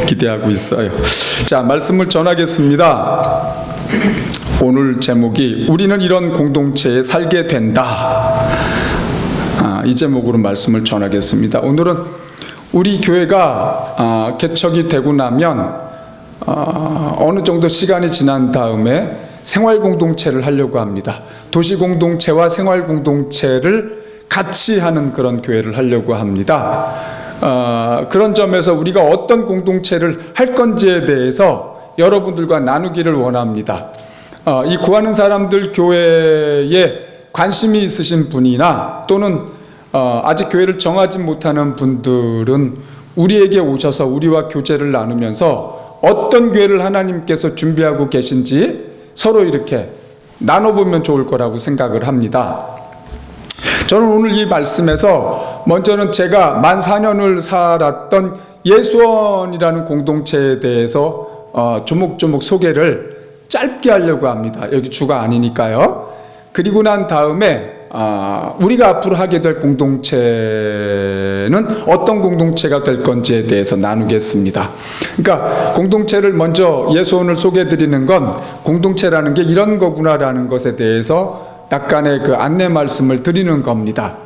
기대하고 있어요. 자, 말씀을 전하겠습니다. 오늘 제목이 우리는 이런 공동체에 살게 된다. 이 제목으로 말씀을 전하겠습니다. 오늘은 우리 교회가 개척이 되고 나면 어느 정도 시간이 지난 다음에 생활 공동체를 하려고 합니다. 도시 공동체와 생활 공동체를 같이 하는 그런 교회를 하려고 합니다. 그런 점에서 우리가 어떤 공동체를 할 건지에 대해서 여러분들과 나누기를 원합니다. 이 구하는 사람들 교회에 관심이 있으신 분이나 또는 아직 교회를 정하지 못하는 분들은 우리에게 오셔서 우리와 교제를 나누면서 어떤 교회를 하나님께서 준비하고 계신지 서로 이렇게 나눠보면 좋을 거라고 생각을 합니다. 저는 오늘 이 말씀에서 먼저는 제가 만 4년을 살았던 예수원이라는 공동체에 대해서 조목조목 소개를 짧게 하려고 합니다. 여기 주가 아니니까요. 그리고 난 다음에 우리가 앞으로 하게 될 공동체는 어떤 공동체가 될 건지에 대해서 나누겠습니다. 그러니까 공동체를 먼저 예수원을 소개해 드리는 건 공동체라는 게 이런 거구나라는 것에 대해서 약간의 그 안내 말씀을 드리는 겁니다.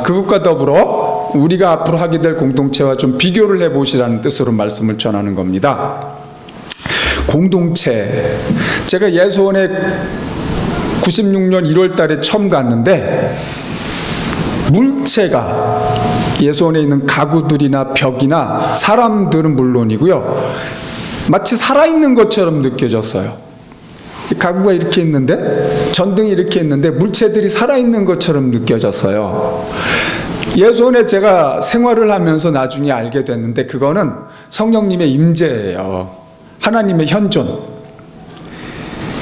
그것과 더불어 우리가 앞으로 하게 될 공동체와 좀 비교를 해보시라는 뜻으로 말씀을 전하는 겁니다. 공동체, 제가 예수원에 96년 1월 달에 처음 갔는데 물체가 예수원에 있는 가구들이나 벽이나 사람들은 물론이고요, 마치 살아있는 것처럼 느껴졌어요. 가구가 이렇게 있는데, 전등이 이렇게 있는데 물체들이 살아있는 것처럼 느껴졌어요. 예수원에 제가 생활을 하면서 나중에 알게 됐는데 그거는 성령님의 임재예요. 하나님의 현존.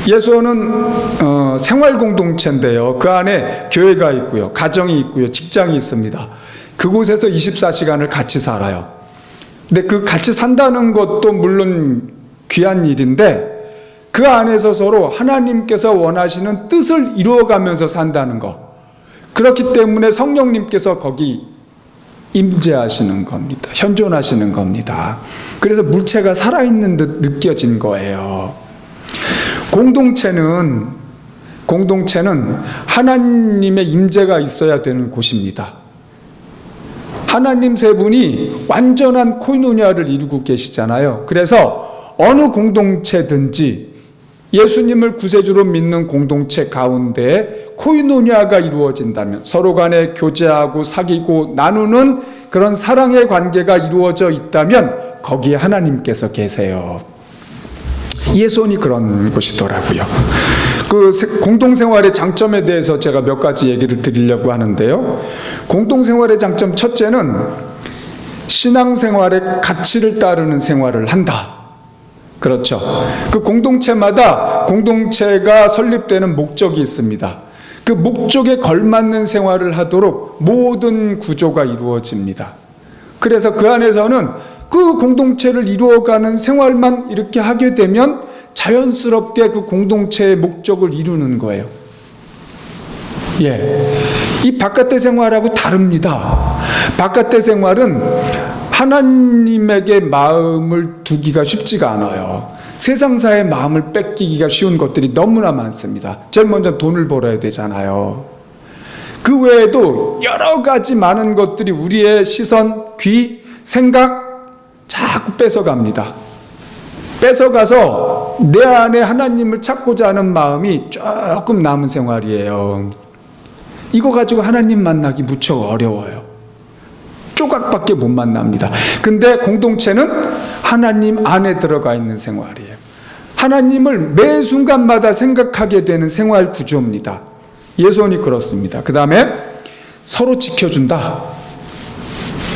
예수원은 생활 공동체인데요, 그 안에 교회가 있고요, 가정이 있고요, 직장이 있습니다. 그곳에서 24시간을 같이 살아요. 근데 그 같이 산다는 것도 물론 귀한 일인데 그 안에서 서로 하나님께서 원하시는 뜻을 이루어가면서 산다는 것, 그렇기 때문에 성령님께서 거기 임재하시는 겁니다. 현존하시는 겁니다. 그래서 물체가 살아있는 듯 느껴진 거예요. 공동체는 하나님의 임재가 있어야 되는 곳입니다. 하나님 세 분이 완전한 코이노니아를 이루고 계시잖아요. 그래서 어느 공동체든지 예수님을 구세주로 믿는 공동체 가운데 코이노니아가 이루어진다면, 서로 간에 교제하고 사귀고 나누는 그런 사랑의 관계가 이루어져 있다면 거기에 하나님께서 계세요. 예수원이 그런 곳이더라고요. 그 공동생활의 장점에 대해서 제가 몇 가지 얘기를 드리려고 하는데요. 공동생활의 장점 첫째는 신앙생활의 가치를 따르는 생활을 한다. 그렇죠. 그 공동체마다 공동체가 설립되는 목적이 있습니다. 그 목적에 걸맞는 생활을 하도록 모든 구조가 이루어집니다. 그래서 그 안에서는 그 공동체를 이루어가는 생활만 이렇게 하게 되면 자연스럽게 그 공동체의 목적을 이루는 거예요. 이 바깥의 생활하고 다릅니다. 바깥의 생활은 하나님에게 마음을 두기가 쉽지가 않아요. 세상사의 마음을 뺏기기가 쉬운 것들이 너무나 많습니다. 제일 먼저 돈을 벌어야 되잖아요. 그 외에도 여러 가지 많은 것들이 우리의 시선, 귀, 생각 자꾸 뺏어갑니다. 뺏어가서 내 안에 하나님을 찾고자 하는 마음이 조금 남은 생활이에요. 이거 가지고 하나님 만나기 무척 어려워요. 조각밖에 못 만납니다. 근데 공동체는 하나님 안에 들어가 있는 생활이에요. 하나님을 매 순간마다 생각하게 되는 생활 구조입니다. 예수원이 그렇습니다. 그 다음에 서로 지켜준다.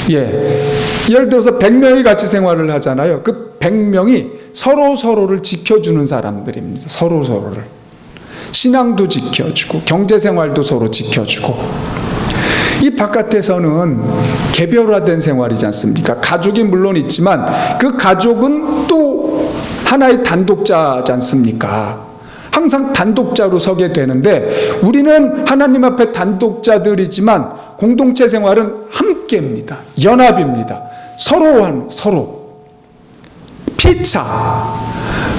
예를 들어서 100명이 같이 생활을 하잖아요. 그 100명이 서로를 지켜주는 사람들입니다. 서로를. 신앙도 지켜주고 경제생활도 서로 지켜주고. 이 바깥에서는 개별화된 생활이지 않습니까? 가족이 물론 있지만 그 가족은 또 하나의 단독자지 않습니까? 항상 단독자로 서게 되는데 우리는 하나님 앞에 단독자들이지만 공동체 생활은 함께입니다. 연합입니다. 서로. 피차.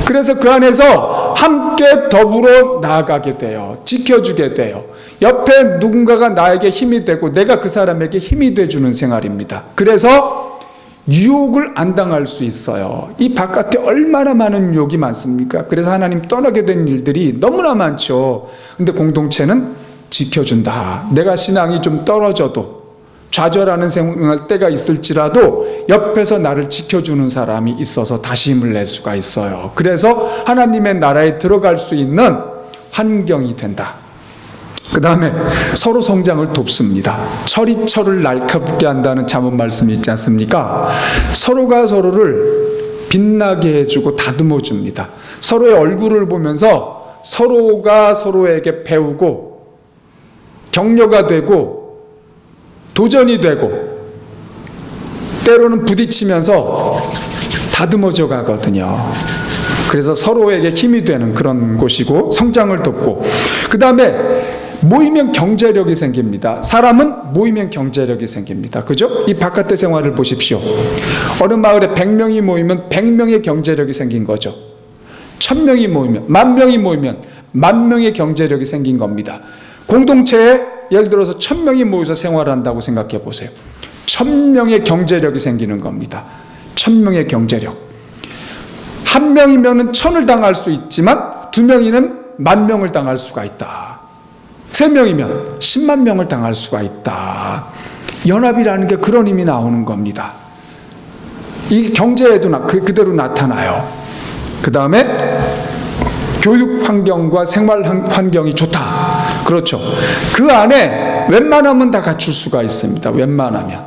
그래서 그 안에서 함께 더불어 나아가게 돼요. 지켜주게 돼요. 옆에 누군가가 나에게 힘이 되고 내가 그 사람에게 힘이 돼주는 생활입니다. 그래서 유혹을 안 당할 수 있어요. 이 바깥에 얼마나 많은 유혹이 많습니까? 그래서 하나님 떠나게 된 일들이 너무나 많죠. 근데 공동체는 지켜준다. 내가 신앙이 좀 떨어져도 좌절하는 생활 때가 있을지라도 옆에서 나를 지켜주는 사람이 있어서 다시 힘을 낼 수가 있어요. 그래서 하나님의 나라에 들어갈 수 있는 환경이 된다. 그 다음에 서로 성장을 돕습니다. 철이 철을 날카롭게 한다는 잠언 말씀이 있지 않습니까? 서로가 서로를 빛나게 해주고 다듬어 줍니다. 서로의 얼굴을 보면서 서로가 서로에게 배우고 격려가 되고 도전이 되고 때로는 부딪히면서 다듬어져 가거든요. 그래서 서로에게 힘이 되는 그런 곳이고 성장을 돕고, 그 다음에 모이면 경제력이 생깁니다. 사람은 모이면 경제력이 생깁니다. 그죠? 이 바깥의 생활을 보십시오. 어느 마을에 100명이 모이면 100명의 경제력이 생긴 거죠. 1000명이 모이면, 10,000명이 모이면 10,000명의 경제력이 생긴 겁니다. 공동체에 예를 들어서 1000명이 모여서 생활한다고 생각해 보세요. 1000명의 경제력이 생기는 겁니다. 1000명의 경제력. 한 명이면 1000을 당할 수 있지만 2명이면 10,000명을 당할 수가 있다. 3명이면 10만 명을 당할 수가 있다. 연합이라는 게 그런 힘이 나오는 겁니다. 이 경제에도 그대로 나타나요. 그 다음에 교육 환경과 생활 환경이 좋다. 그렇죠. 그 안에 웬만하면 다 갖출 수가 있습니다. 웬만하면.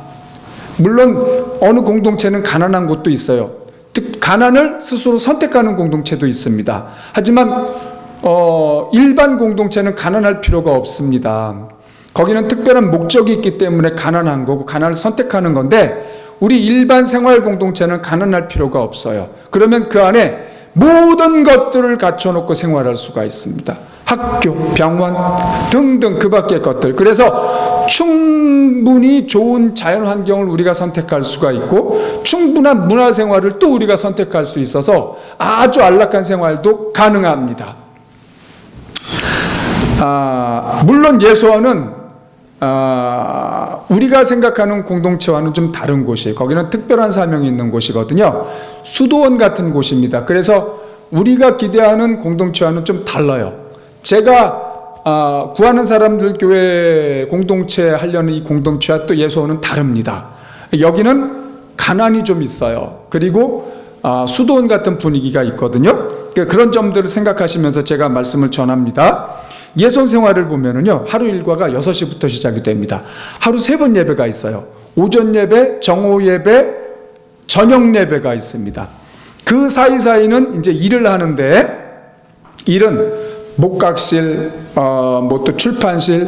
물론 어느 공동체는 가난한 곳도 있어요. 가난을 스스로 선택하는 공동체도 있습니다. 하지만 일반 공동체는 가난할 필요가 없습니다. 거기는 특별한 목적이 있기 때문에 가난한 거고 가난을 선택하는 건데, 우리 일반 생활 공동체는 가난할 필요가 없어요. 그러면 그 안에 모든 것들을 갖춰놓고 생활할 수가 있습니다. 학교, 병원 등등 그 밖의 것들. 그래서 충분히 좋은 자연 환경을 우리가 선택할 수가 있고 충분한 문화 생활을 또 우리가 선택할 수 있어서 아주 안락한 생활도 가능합니다. 물론 예수원은 우리가 생각하는 공동체와는 좀 다른 곳이에요. 거기는 특별한 사명이 있는 곳이거든요. 수도원 같은 곳입니다. 그래서 우리가 기대하는 공동체와는 좀 달라요. 제가 구하는 사람들 교회 공동체 하려는 이 공동체와 또 예수원은 다릅니다. 여기는 가난이 좀 있어요. 그리고 수도원 같은 분위기가 있거든요. 그런 점들을 생각하시면서 제가 말씀을 전합니다. 예손 생활을 보면은요, 하루 일과가 6시부터 시작이 됩니다. 하루 3번 예배가 있어요. 오전 예배, 정오 예배, 저녁 예배가 있습니다. 그 사이사이는 이제 일을 하는데, 일은 목각실, 뭐 또 출판실,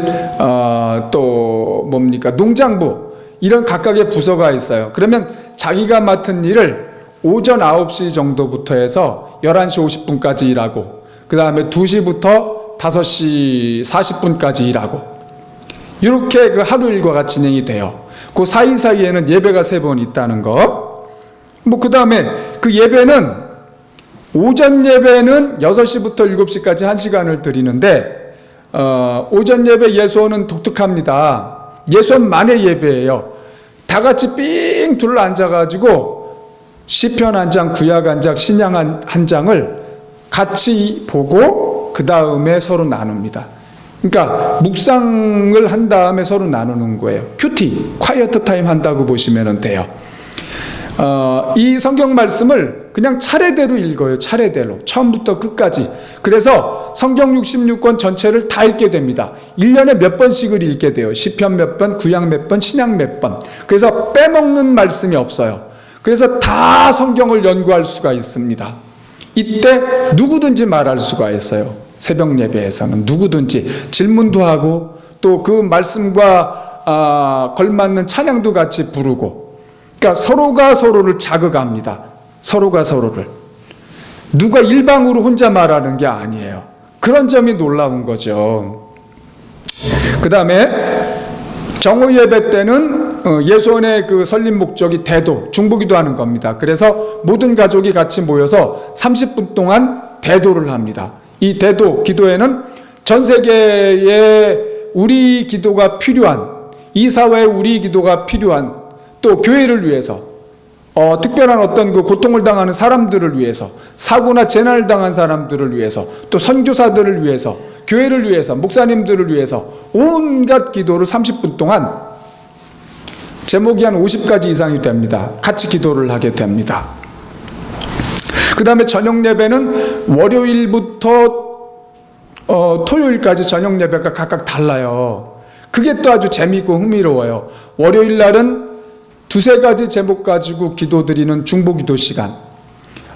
또 뭡니까, 농장부, 이런 각각의 부서가 있어요. 그러면 자기가 맡은 일을 오전 9시 정도부터 해서 11시 50분까지 일하고, 그 다음에 2시부터 5시 40분까지 일하고, 이렇게 그 하루 일과가 진행이 돼요. 그 사이사이에는 예배가 3번 있다는 거. 그 다음에 그 예배는 오전 예배는 6시부터 7시까지 1시간을 드리는데, 오전 예배 예수원은 독특합니다. 예수원만의 예배예요. 다 같이 삥 둘러 앉아가지고 시편 한 장, 구약 한 장, 신약 한 장을 같이 보고 그 다음에 서로 나눕니다. 그러니까 묵상을 한 다음에 서로 나누는 거예요. 큐티, 콰이어트 타임 한다고 보시면 돼요. 이 성경 말씀을 그냥 차례대로 읽어요. 차례대로 처음부터 끝까지. 그래서 성경 66권 전체를 다 읽게 됩니다. 1년에 몇 번씩을 읽게 돼요. 시편 몇 번, 구약 몇 번, 신약 몇 번. 그래서 빼먹는 말씀이 없어요. 그래서 다 성경을 연구할 수가 있습니다. 이때 누구든지 말할 수가 있어요. 새벽 예배에서는 누구든지 질문도 하고 또 그 말씀과 걸맞는 찬양도 같이 부르고, 그러니까 서로가 서로를 자극합니다. 서로가 서로를. 누가 일방으로 혼자 말하는 게 아니에요. 그런 점이 놀라운 거죠. 그 다음에 정오 예배 때는 예수원의 그 설립 목적이 대도, 중보기도 하는 겁니다. 그래서 모든 가족이 같이 모여서 30분 동안 대도를 합니다. 이 대도 기도회는 전 세계에 우리 기도가 필요한, 이 사회에 우리 기도가 필요한, 또 교회를 위해서, 특별한 어떤 그 고통을 당하는 사람들을 위해서, 사고나 재난을 당한 사람들을 위해서, 또 선교사들을 위해서, 교회를 위해서, 목사님들을 위해서 온갖 기도를 30분 동안, 제목이 한 50가지 이상이 됩니다. 같이 기도를 하게 됩니다. 그 다음에 저녁 예배는 월요일부터 토요일까지 저녁 예배가 각각 달라요. 그게 또 아주 재미있고 흥미로워요. 월요일 날은 두세 가지 제목 가지고 기도드리는 중보기도 시간,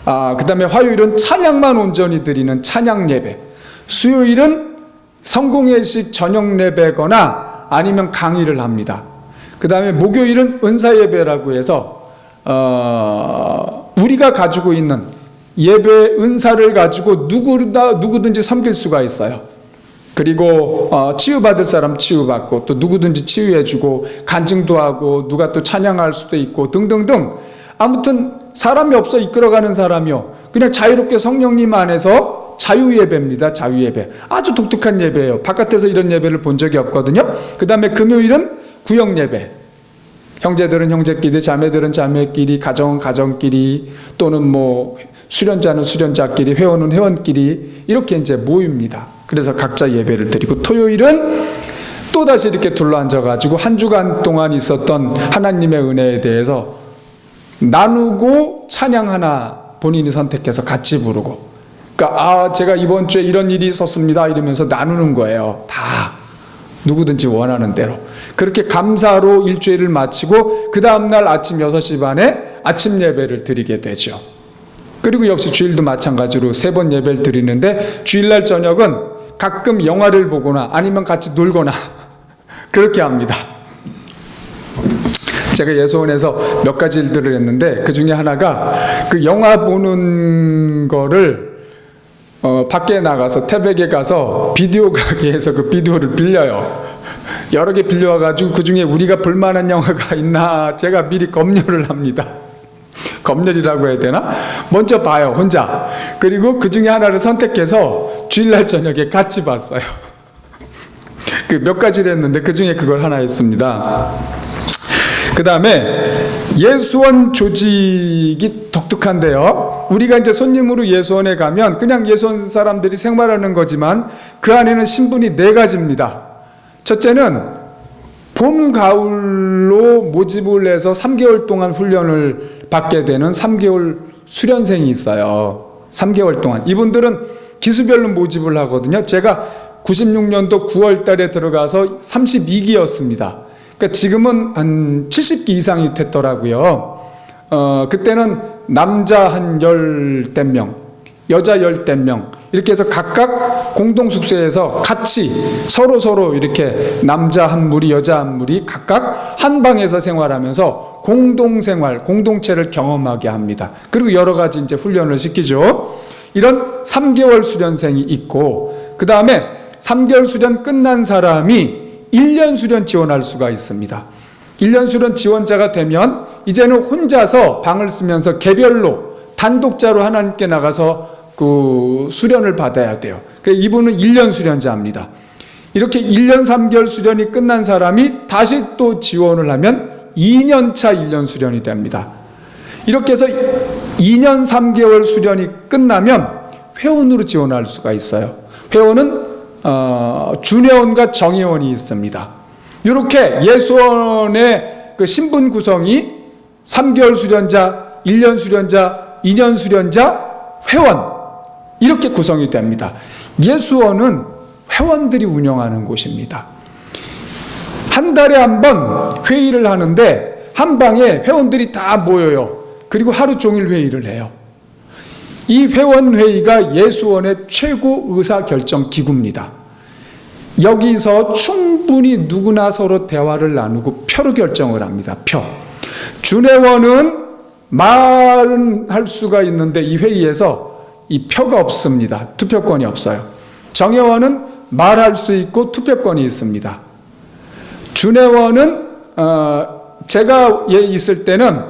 그 다음에 화요일은 찬양만 온전히 드리는 찬양 예배, 수요일은 성공회식 저녁 예배거나 아니면 강의를 합니다. 그 다음에 목요일은 은사 예배라고 해서 우리가 가지고 있는 예배 은사를 가지고 누구든지 섬길 수가 있어요. 그리고 치유받을 사람 치유받고, 또 누구든지 치유해주고, 간증도 하고, 누가 또 찬양할 수도 있고 등등등, 아무튼 사람이 없어 이끌어가는 사람이요, 그냥 자유롭게 성령님 안에서 자유예배입니다. 자유예배, 아주 독특한 예배예요. 바깥에서 이런 예배를 본 적이 없거든요. 그 다음에 금요일은 구역예배, 형제들은 형제끼리, 자매들은 자매끼리, 가정은 가정끼리, 또는 뭐 수련자는 수련자끼리, 회원은 회원끼리, 이렇게 이제 모입니다. 그래서 각자 예배를 드리고, 토요일은 또다시 이렇게 둘러앉아가지고 한 주간 동안 있었던 하나님의 은혜에 대해서 나누고 찬양 하나 본인이 선택해서 같이 부르고, 그러니까 제가 이번 주에 이런 일이 있었습니다 이러면서 나누는 거예요. 다 누구든지 원하는 대로. 그렇게 감사로 일주일을 마치고 그 다음날 아침 6시 반에 아침 예배를 드리게 되죠. 그리고 역시 주일도 마찬가지로 3번 예배를 드리는데, 주일날 저녁은 가끔 영화를 보거나 아니면 같이 놀거나 그렇게 합니다. 제가 예수원에서 몇 가지 일들을 했는데, 그 중에 하나가 그 영화 보는 거를 밖에 나가서 태백에 가서 비디오 가게에서 그 비디오를 빌려요. 여러 개 빌려와가지고 그 중에 우리가 볼만한 영화가 있나 제가 미리 검열을 합니다. 검열이라고 해야 되나? 먼저 봐요, 혼자. 그리고 그 중에 하나를 선택해서 주일날 저녁에 같이 봤어요. 그 몇 가지를 했는데 그 중에 그걸 하나 했습니다. 그 다음에 예수원 조직이 독특한데요. 우리가 이제 손님으로 예수원에 가면 그냥 예수원 사람들이 생활하는 거지만 그 안에는 신분이 4가지입니다. 첫째는 봄, 가을로 모집을 해서 3개월 동안 훈련을 받게 되는 3개월 수련생이 있어요. 3개월 동안. 이분들은 기수별로 모집을 하거든요. 제가 96년도 9월 달에 들어가서 32기였습니다. 그러니까 지금은 한 70기 이상이 됐더라고요. 그때는 남자 한 10대 명, 여자 10대 명, 이렇게 해서 각각 공동숙소에서 같이 서로 이렇게 남자 한 무리, 여자 한 무리 각각 한 방에서 생활하면서 공동생활, 공동체를 경험하게 합니다. 그리고 여러 가지 이제 훈련을 시키죠. 이런 3개월 수련생이 있고, 그 다음에 3개월 수련 끝난 사람이 1년 수련 지원할 수가 있습니다. 1년 수련 지원자가 되면 이제는 혼자서 방을 쓰면서 개별로 단독자로 하나님께 나가서 그 수련을 받아야 돼요. 그래서 이분은 1년 수련자입니다. 이렇게 1년 3개월 수련이 끝난 사람이 다시 또 지원을 하면 2년차 1년 수련이 됩니다. 이렇게 해서 2년 3개월 수련이 끝나면 회원으로 지원할 수가 있어요. 회원은 준회원과 정회원이 있습니다. 이렇게 예수원의 그 신분 구성이 3개월 수련자, 1년 수련자, 2년 수련자, 회원, 이렇게 구성이 됩니다. 예수원은 회원들이 운영하는 곳입니다. 한 달에 한 번 회의를 하는데 한 방에 회원들이 다 모여요. 그리고 하루 종일 회의를 해요. 이 회원회의가 예수원의 최고 의사결정 기구입니다. 여기서 충분히 누구나 서로 대화를 나누고 표로 결정을 합니다. 표. 준회원은 말은 할 수가 있는데 이 회의에서 이 표가 없습니다. 투표권이 없어요. 정회원은 말할 수 있고 투표권이 있습니다. 준회원은 제가 있을 때는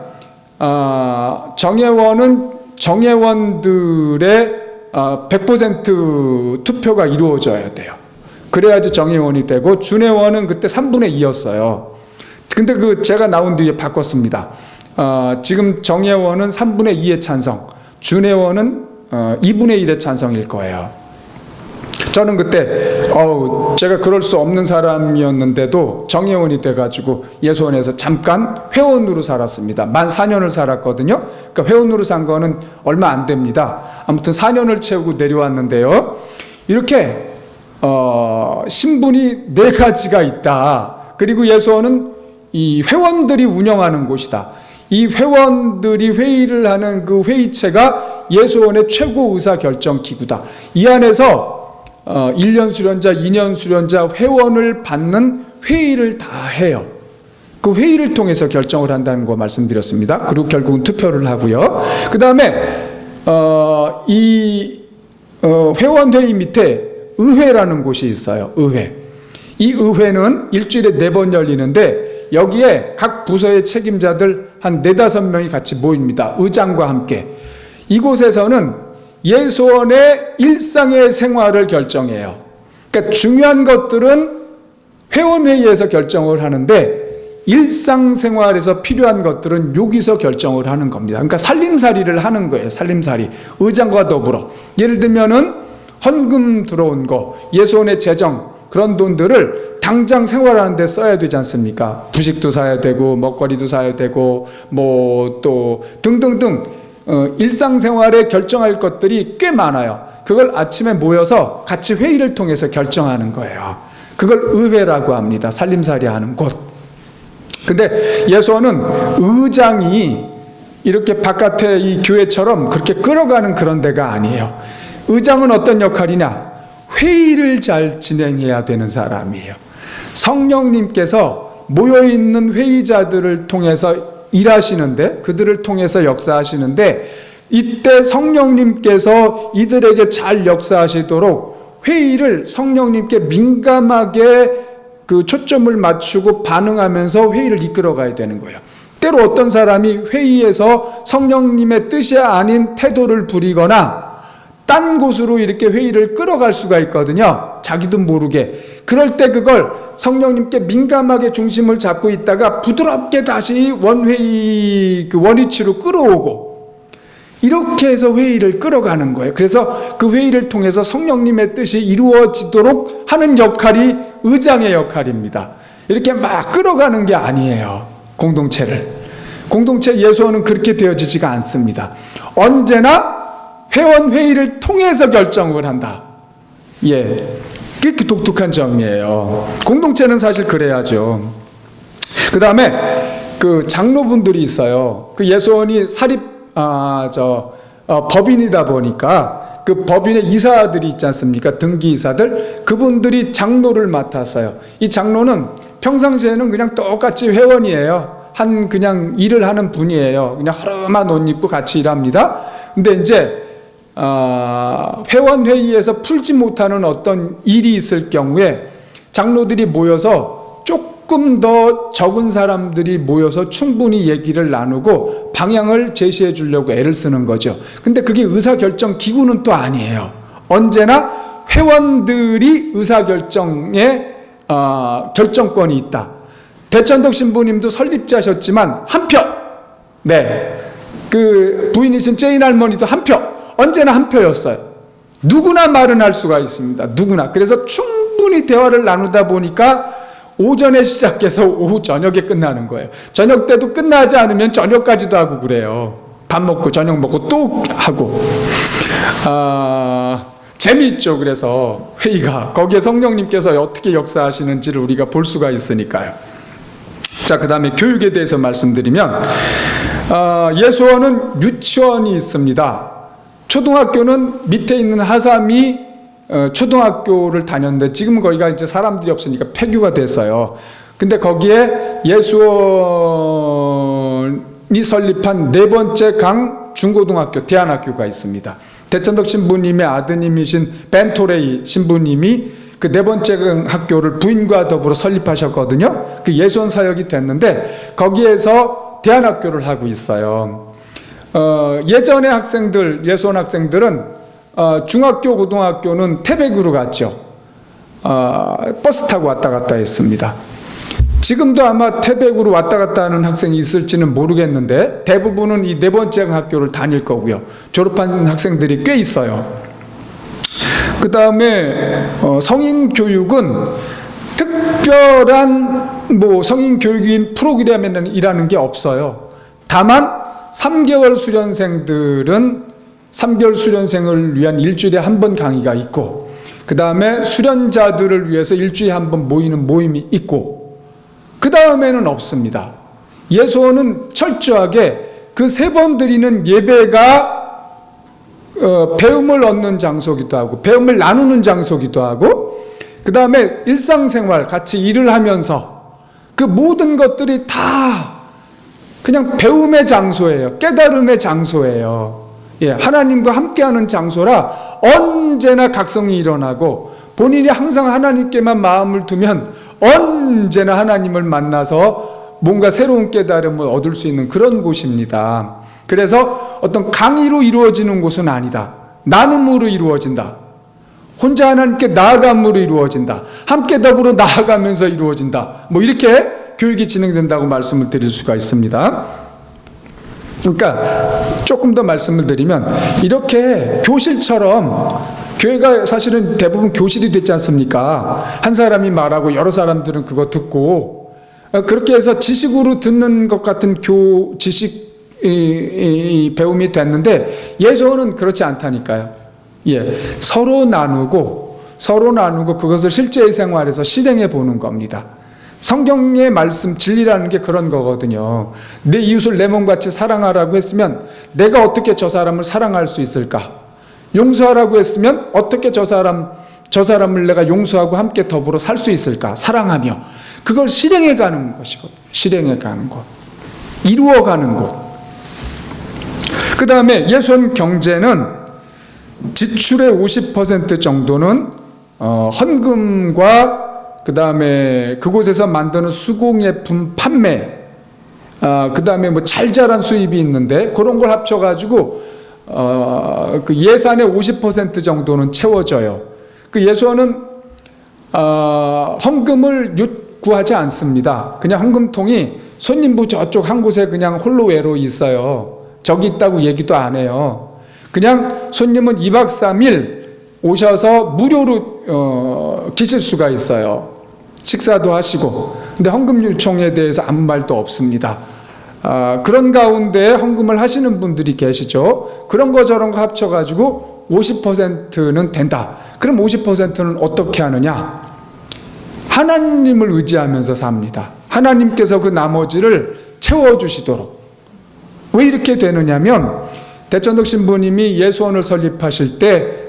정회원은 정회원들의 100% 투표가 이루어져야 돼요. 그래야지 정회원이 되고, 준회원은 그때 3분의 2였어요. 근데 제가 나온 뒤에 바꿨습니다. 지금 정회원은 3분의 2의 찬성, 준회원은 2분의 1의 찬성일 거예요. 저는 그때 제가 그럴 수 없는 사람이었는데도 정회원이 돼가지고 예수원에서 잠깐 회원으로 살았습니다. 만 4년을 살았거든요. 그러니까 회원으로 산 거는 얼마 안 됩니다. 아무튼 4년을 채우고 내려왔는데요. 이렇게 신분이 4가지가 있다. 그리고 예수원은 이 회원들이 운영하는 곳이다. 이 회원들이 회의를 하는 그 회의체가 예수원의 최고 의사결정 기구다. 이 안에서 1년 수련자, 2년 수련자 회원을 받는 회의를 다 해요. 그 회의를 통해서 결정을 한다는 거 말씀드렸습니다. 그리고 결국은 투표를 하고요. 그 다음에 이 회원회의 밑에 의회라는 곳이 있어요. 의회. 이 의회는 일주일에 4번 열리는데, 여기에 각 부서의 책임자들 한 4-5명이 같이 모입니다. 의장과 함께. 이곳에서는 예수원의 일상의 생활을 결정해요. 그러니까 중요한 것들은 회원회의에서 결정을 하는데, 일상생활에서 필요한 것들은 여기서 결정을 하는 겁니다. 그러니까 살림살이를 하는 거예요. 살림살이. 의장과 더불어. 예를 들면은 헌금 들어온 거, 예수원의 재정, 그런 돈들을 당장 생활하는 데 써야 되지 않습니까? 부식도 사야 되고, 먹거리도 사야 되고, 뭐 또 등등등 일상생활에 결정할 것들이 꽤 많아요. 그걸 아침에 모여서 같이 회의를 통해서 결정하는 거예요. 그걸 의회라고 합니다. 살림살이 하는 곳. 근데 예수원은 의장이 이렇게 바깥에 이 교회처럼 그렇게 끌어가는 그런 데가 아니에요. 의장은 어떤 역할이냐? 회의를 잘 진행해야 되는 사람이에요. 성령님께서 모여있는 회의자들을 통해서 일하시는데, 그들을 통해서 역사하시는데, 이때 성령님께서 이들에게 잘 역사하시도록 회의를 성령님께 민감하게 그 초점을 맞추고 반응하면서 회의를 이끌어가야 되는 거예요. 때로 어떤 사람이 회의에서 성령님의 뜻이 아닌 태도를 부리거나 딴 곳으로 이렇게 회의를 끌어갈 수가 있거든요. 자기도 모르게. 그럴 때 그걸 성령님께 민감하게 중심을 잡고 있다가 부드럽게 다시 원회의 그 원위치로 끌어오고, 이렇게 해서 회의를 끌어가는 거예요. 그래서 그 회의를 통해서 성령님의 뜻이 이루어지도록 하는 역할이 의장의 역할입니다. 이렇게 막 끌어가는 게 아니에요. 공동체 예수원은 그렇게 되어지지가 않습니다. 언제나 회원 회의를 통해서 결정을 한다. 예, 그게 독특한 점이에요. 공동체는 사실 그래야죠. 그 다음에 그 장로분들이 있어요. 그 예수원이 법인이다 보니까 그 법인의 이사들이 있지 않습니까? 등기 이사들, 그분들이 장로를 맡았어요. 이 장로는 평상시에는 그냥 똑같이 회원이에요. 그냥 일을 하는 분이에요. 그냥 허름한 옷 입고 같이 일합니다. 근데 이제 회원회의에서 풀지 못하는 어떤 일이 있을 경우에 장로들이 모여서 조금 더 적은 사람들이 모여서 충분히 얘기를 나누고 방향을 제시해 주려고 애를 쓰는 거죠. 근데 그게 의사결정 기구는 또 아니에요. 언제나 회원들이 의사결정에 결정권이 있다. 대천덕 신부님도 설립자셨지만 한 표, 그 부인이신 제인 할머니도 한 표, 언제나 한 표였어요. 누구나 말은 할 수가 있습니다. 누구나. 그래서 충분히 대화를 나누다 보니까 오전에 시작해서 오후 저녁에 끝나는 거예요. 저녁 때도 끝나지 않으면 저녁까지도 하고 그래요. 밥 먹고 저녁 먹고 또 하고. 재미있죠. 그래서 회의가 거기에 성령님께서 어떻게 역사하시는지를 우리가 볼 수가 있으니까요. 자, 그 다음에 교육에 대해서 말씀드리면 예수원은 유치원이 있습니다. 초등학교는 밑에 있는 하삼이 초등학교를 다녔는데 지금은 거기가 이제 사람들이 없으니까 폐교가 됐어요. 근데 거기에 예수원이 설립한 4번째 강 중고등학교, 대안학교가 있습니다. 대천덕 신부님의 아드님이신 벤토레이 신부님이 그 네 번째 학교를 부인과 더불어 설립하셨거든요. 그 예수원 사역이 됐는데 거기에서 대안학교를 하고 있어요. 예전에 학생들, 예수원 학생들은 중학교, 고등학교는 태백으로 갔죠. 버스 타고 왔다 갔다 했습니다. 지금도 아마 태백으로 왔다 갔다 하는 학생이 있을지는 모르겠는데 대부분은 이 네 번째 학교를 다닐 거고요. 졸업한 학생들이 꽤 있어요. 그 다음에 성인 교육은 특별한 뭐 성인 교육인 프로그램이라는 게 없어요. 다만 3개월 수련생들은 3개월 수련생을 위한 일주일에 한 번 강의가 있고, 그 다음에 수련자들을 위해서 일주일에 한 번 모이는 모임이 있고, 그 다음에는 없습니다. 예수원은 철저하게 그 세 번 드리는 예배가 배움을 얻는 장소기도 하고 배움을 나누는 장소기도 하고, 그 다음에 일상생활 같이 일을 하면서 그 모든 것들이 다 그냥 배움의 장소예요. 깨달음의 장소예요. 예, 하나님과 함께하는 장소라 언제나 각성이 일어나고 본인이 항상 하나님께만 마음을 두면 언제나 하나님을 만나서 뭔가 새로운 깨달음을 얻을 수 있는 그런 곳입니다. 그래서 어떤 강의로 이루어지는 곳은 아니다. 나눔으로 이루어진다. 혼자 하나님께 나아감으로 이루어진다. 함께 더불어 나아가면서 이루어진다. 뭐 이렇게 교육이 진행된다고 말씀을 드릴 수가 있습니다. 그러니까 조금 더 말씀을 드리면 이렇게 교실처럼, 교회가 사실은 대부분 교실이 됐지 않습니까? 한 사람이 말하고 여러 사람들은 그거 듣고, 그렇게 해서 지식으로 듣는 것 같은 지식 배움이 됐는데 예수원은 그렇지 않다니까요. 예, 서로 나누고 그것을 실제 생활에서 실행해 보는 겁니다. 성경의 말씀 진리라는 게 그런 거거든요. 내 이웃을 내 몸같이 사랑하라고 했으면 내가 어떻게 저 사람을 사랑할 수 있을까? 용서하라고 했으면 어떻게 저 사람을 내가 용서하고 함께 더불어 살 수 있을까? 사랑하며 그걸 실행해 가는 것이거든요. 실행해 가는 것, 이루어 가는 것. 그 다음에 예수원 경제는 지출의 50% 정도는 헌금과 그 다음에 그곳에서 만드는 수공예품 판매, 그 다음에 뭐 잘 자란 수입이 있는데 그런 걸 합쳐가지고 그 예산의 50% 정도는 채워져요. 그 예수원은 헌금을 요구하지 않습니다. 그냥 헌금통이 손님부 저쪽 한 곳에 그냥 홀로 외로 있어요. 저기 있다고 얘기도 안 해요. 그냥 손님은 2박 3일 오셔서 무료로 계실 수가 있어요. 식사도 하시고. 근데 헌금 요청에 대해서 아무 말도 없습니다. 그런 가운데 헌금을 하시는 분들이 계시죠. 그런 거 저런 거 합쳐가지고 50%는 된다. 그럼 50%는 어떻게 하느냐? 하나님을 의지하면서 삽니다. 하나님께서 그 나머지를 채워주시도록. 왜 이렇게 되느냐면 대천덕 신부님이 예수원을 설립하실 때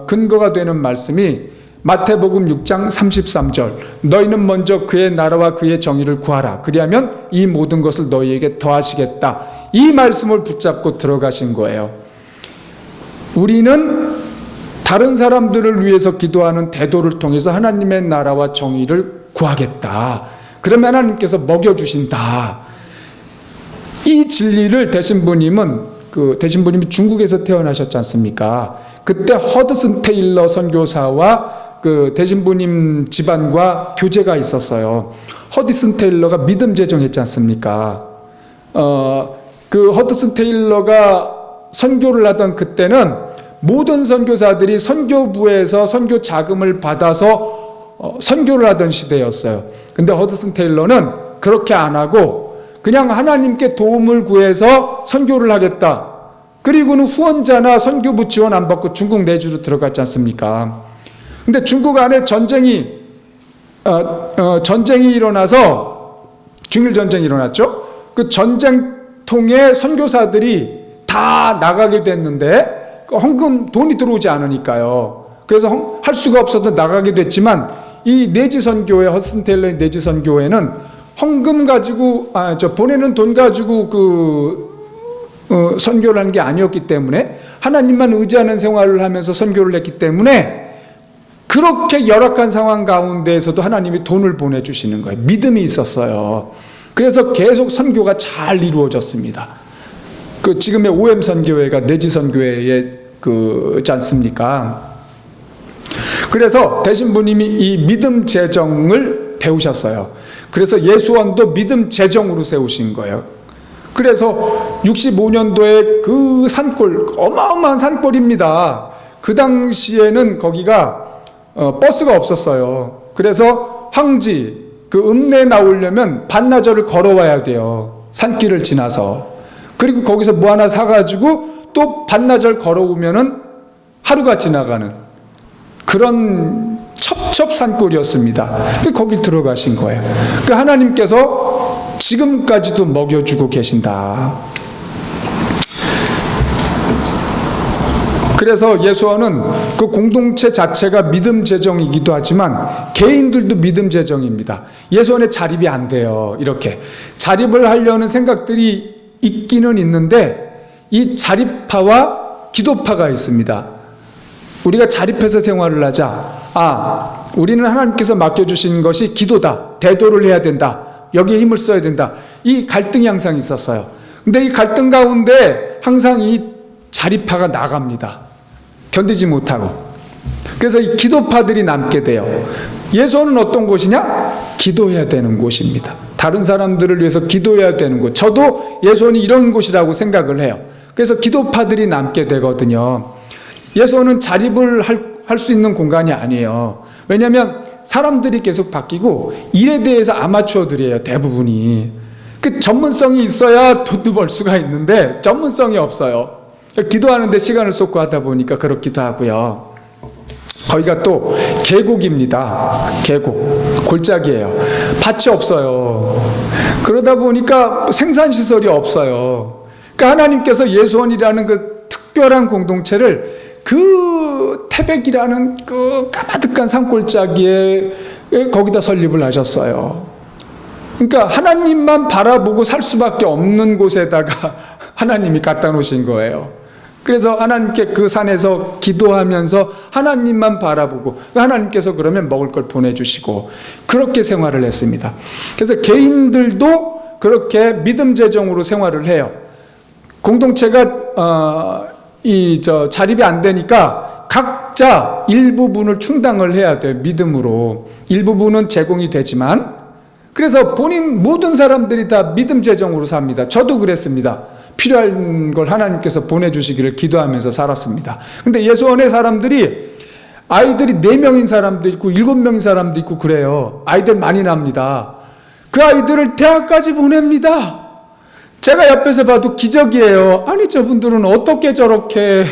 근거가 되는 말씀이 마태복음 6장 33절, 너희는 먼저 그의 나라와 그의 정의를 구하라. 그리하면 이 모든 것을 너희에게 더하시겠다. 이 말씀을 붙잡고 들어가신 거예요. 우리는 다른 사람들을 위해서 기도하는 대도를 통해서 하나님의 나라와 정의를 구하겠다. 그러면 하나님께서 먹여주신다. 이 진리를 대신부님이 중국에서 태어나셨지 않습니까? 그때 허드슨 테일러 선교사와 그 대신부님 집안과 교제가 있었어요. 허드슨 테일러가 믿음 제정했지 않습니까? 그 허드슨 테일러가 선교를 하던 그때는 모든 선교사들이 선교부에서 선교 자금을 받아서 선교를 하던 시대였어요. 근데 허드슨 테일러는 그렇게 안 하고 그냥 하나님께 도움을 구해서 선교를 하겠다. 그리고는 후원자나 선교부 지원 안 받고 중국 내주로 들어갔지 않습니까? 근데 중국 안에 전쟁이 일어나서 중일 전쟁이 일어났죠. 그 전쟁통에 선교사들이 다 나가게 됐는데 헌금 돈이 들어오지 않으니까요. 그래서 할 수가 없어서 나가게 됐지만 이 내지 선교회, 허슨 테일러의 내지 선교회는 헌금 가지고 보내는 돈 가지고 선교를 한 게 아니었기 때문에 하나님만 의지하는 생활을 하면서 선교를 했기 때문에 그렇게 열악한 상황 가운데에서도 하나님이 돈을 보내주시는 거예요. 믿음이 있었어요. 그래서 계속 선교가 잘 이루어졌습니다. 그 지금의 OM 선교회가 내지 선교회의 그지 않습니까? 그래서 대신부님이 이 믿음 재정을 배우셨어요. 그래서 예수원도 믿음 재정으로 세우신 거예요. 그래서 65년도에 그 산골, 어마어마한 산골입니다. 그 당시에는 거기가 버스가 없었어요. 그래서 황지, 그 읍내에 나오려면 반나절을 걸어와야 돼요. 산길을 지나서. 그리고 거기서 뭐 하나 사가지고 또 반나절 걸어오면은 하루가 지나가는 그런 첩첩산골이었습니다. 거기 들어가신 거예요. 그 하나님께서 지금까지도 먹여주고 계신다. 그래서 예수원은 그 공동체 자체가 믿음 재정이기도 하지만 개인들도 믿음 재정입니다. 예수원에 자립이 안 돼요. 이렇게 자립을 하려는 생각들이 있기는 있는데 이 자립파와 기도파가 있습니다. 우리가 자립해서 생활을 하자. 우리는 하나님께서 맡겨주신 것이 기도다. 대도를 해야 된다. 여기에 힘을 써야 된다. 이 갈등이 항상 있었어요. 근데 이 갈등 가운데 항상 이 자립파가 나갑니다. 견디지 못하고. 그래서 이 기도파들이 남게 돼요. 예수원은 어떤 곳이냐? 기도해야 되는 곳입니다. 다른 사람들을 위해서 기도해야 되는 곳. 저도 예수원이 이런 곳이라고 생각을 해요. 그래서 기도파들이 남게 되거든요. 예수원은 자립을 할 수 있는 공간이 아니에요. 왜냐하면 사람들이 계속 바뀌고 일에 대해서 아마추어들이에요. 대부분이. 그 전문성이 있어야 돈도 벌 수가 있는데 전문성이 없어요. 기도하는데 시간을 쏟고 하다 보니까 그렇기도 하고요. 거기가 또 계곡입니다. 계곡, 골짜기예요. 밭이 없어요. 그러다 보니까 생산시설이 없어요. 그러니까 하나님께서 예수원이라는 그 특별한 공동체를 그 태백이라는 그 까마득한 산골짜기에 거기다 설립을 하셨어요. 그러니까 하나님만 바라보고 살 수밖에 없는 곳에다가 하나님이 갖다 놓으신 거예요. 그래서 하나님께 그 산에서 기도하면서 하나님만 바라보고 하나님께서 그러면 먹을 걸 보내주시고 그렇게 생활을 했습니다. 그래서 개인들도 그렇게 믿음 재정으로 생활을 해요. 공동체가 자립이 안 되니까 각자 일부분을 충당을 해야 돼요. 믿음으로. 일부분은 제공이 되지만 그래서 본인 모든 사람들이 다 믿음 재정으로 삽니다. 저도 그랬습니다. 필요한 걸 하나님께서 보내주시기를 기도하면서 살았습니다. 근데 예수원의 사람들이 아이들이 4명인 사람도 있고 7명인 사람도 있고 그래요. 아이들 많이 납니다. 그 아이들을 대학까지 보냅니다. 제가 옆에서 봐도 기적이에요. 아니 저분들은 어떻게 저렇게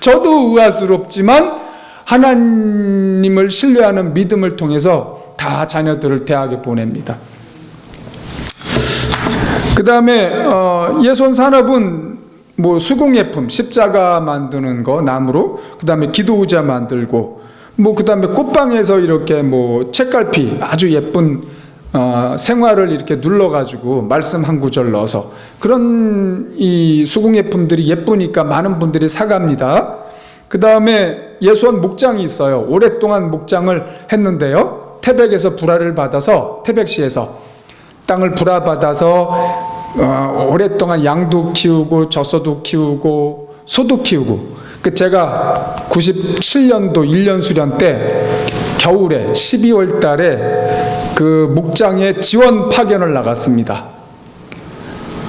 저도 의아스럽지만 하나님을 신뢰하는 믿음을 통해서 다 자녀들을 대학에 보냅니다. 그 다음에 예수원 산업은 뭐 수공예품, 십자가 만드는 거 나무로, 그 다음에 기도의자 만들고, 뭐 그 다음에 꽃방에서 이렇게 뭐 책갈피 아주 예쁜 생활을 이렇게 눌러가지고 말씀 한 구절 넣어서 그런 이 수공예품들이 예쁘니까 많은 분들이 사갑니다. 그 다음에 예수원 목장이 있어요. 오랫동안 목장을 했는데요. 태백에서 불화를 받아서 태백시에서 땅을 불화받아서 오랫동안 양도 키우고 젖소도 키우고 소도 키우고 제가 97년도 1년 수련 때 겨울에 12월 달에 그 목장에 지원 파견을 나갔습니다.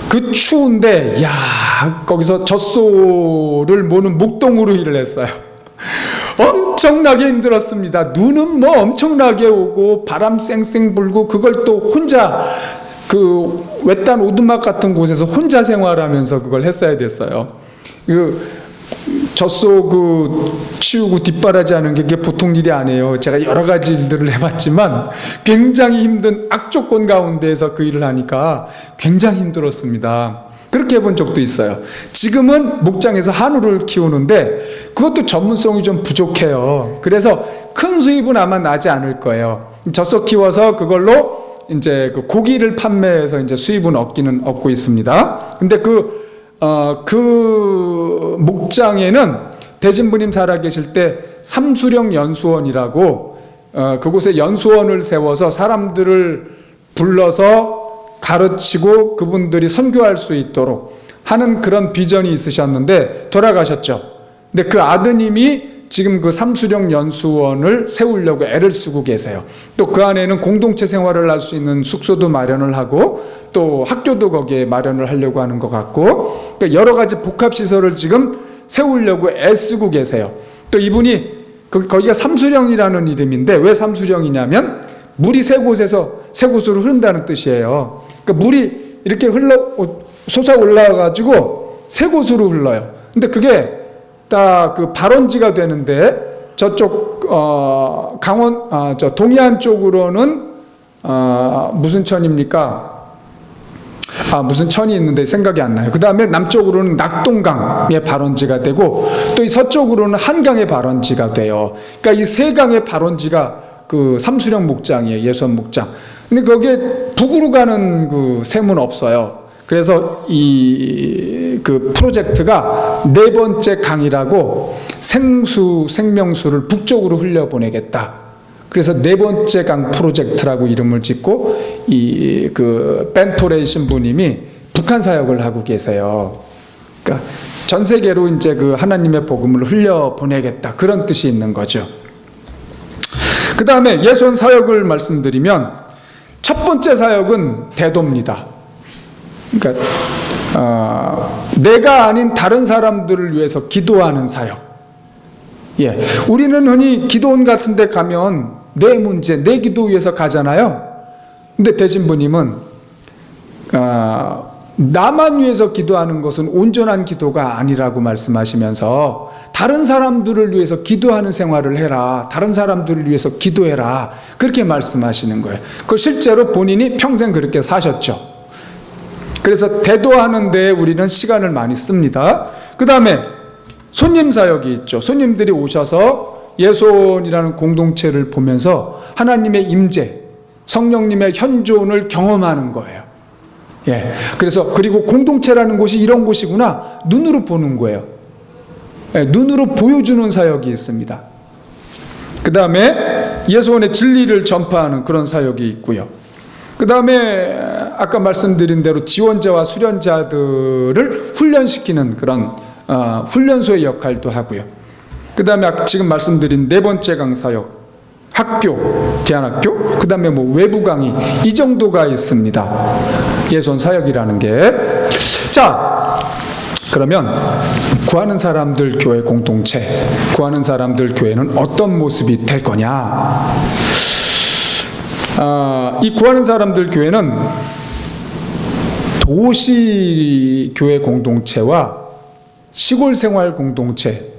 그 추운데 거기서 젖소를 모는 목동으로 일을 했어요. 엄청나게 힘들었습니다. 눈은 뭐 엄청나게 오고 바람 쌩쌩 불고 그걸 또 혼자 그 외딴 오두막 같은 곳에서 혼자 생활하면서 그걸 했어야 됐어요. 그 젖소 그 치우고 뒷바라지하는 게 그게 보통 일이 아니에요. 제가 여러 가지 일들을 해봤지만 굉장히 힘든 악조건 가운데에서 그 일을 하니까 굉장히 힘들었습니다. 그렇게 해본 적도 있어요. 지금은 목장에서 한우를 키우는데 그것도 전문성이 좀 부족해요. 그래서 큰 수입은 아마 나지 않을 거예요. 젖소 키워서 그걸로 이제 그 고기를 판매해서 이제 수입은 얻고 있습니다. 근데 그 목장에는 대진부님 살아계실 때 삼수령 연수원이라고 그곳에 연수원을 세워서 사람들을 불러서 가르치고 그분들이 선교할 수 있도록 하는 그런 비전이 있으셨는데 돌아가셨죠. 근데 그 아드님이 지금 그 삼수령 연수원을 세우려고 애를 쓰고 계세요. 또 그 안에는 공동체 생활을 할 수 있는 숙소도 마련을 하고 또 학교도 거기에 마련을 하려고 하는 것 같고, 그러니까 여러 가지 복합시설을 지금 세우려고 애쓰고 계세요. 또 이분이 거기가 삼수령이라는 이름인데 왜 삼수령이냐면 물이 세 곳으로 흐른다는 뜻이에요. 그러니까 물이 이렇게 솟아 올라가가지고 세 곳으로 흘러요. 근데 그게 딱 그 발원지가 되는데 저쪽 저 동해안 쪽으로는 무슨 천입니까? 무슨 천이 있는데 생각이 안 나요. 그 다음에 남쪽으로는 낙동강의 발원지가 되고 또 이 서쪽으로는 한강의 발원지가 돼요. 그러니까 이 세 강의 발원지가 그 삼수령 목장이에요. 예수원 목장. 근데 거기에 북으로 가는 그 샘은 없어요. 그래서 그 프로젝트가 네 번째 강이라고 생명수를 북쪽으로 흘려보내겠다. 그래서 네 번째 강 프로젝트라고 이름을 짓고 그 벤토레이신 부님이 북한 사역을 하고 계세요. 그러니까 전 세계로 이제 그 하나님의 복음을 흘려보내겠다. 그런 뜻이 있는 거죠. 그 다음에 예수원 사역을 말씀드리면 첫 번째 사역은 대도입니다. 그러니까 내가 아닌 다른 사람들을 위해서 기도하는 사역. 예, 우리는 흔히 기도원 같은 데 가면 내 문제, 내 기도 위해서 가잖아요. 근데 대진부님은 나만 위해서 기도하는 것은 온전한 기도가 아니라고 말씀하시면서 다른 사람들을 위해서 기도하는 생활을 해라. 다른 사람들을 위해서 기도해라. 그렇게 말씀하시는 거예요. 그 실제로 본인이 평생 그렇게 사셨죠. 그래서 대도하는 데에 우리는 시간을 많이 씁니다. 그 다음에 손님 사역이 있죠. 손님들이 오셔서 예손이라는 공동체를 보면서 하나님의 임재, 성령님의 현존을 경험하는 거예요. 예. 그래서 그리고 공동체라는 곳이 이런 곳이구나 눈으로 보는 거예요. 예, 눈으로 보여주는 사역이 있습니다. 그 다음에 예손의 진리를 전파하는 그런 사역이 있고요. 그 다음에 아까 말씀드린 대로 지원자와 수련자들을 훈련시키는 그런 훈련소의 역할도 하고요. 그 다음에 지금 말씀드린 네 번째 강사역, 학교, 대안학교, 그 다음에 뭐 외부 강의, 이 정도가 있습니다. 예손 사역이라는 게. 자, 그러면 구하는 사람들 교회 공동체, 구하는 사람들 교회는 어떤 모습이 될 거냐? 이 구하는 사람들 교회는 도시 교회 공동체와 시골 생활 공동체,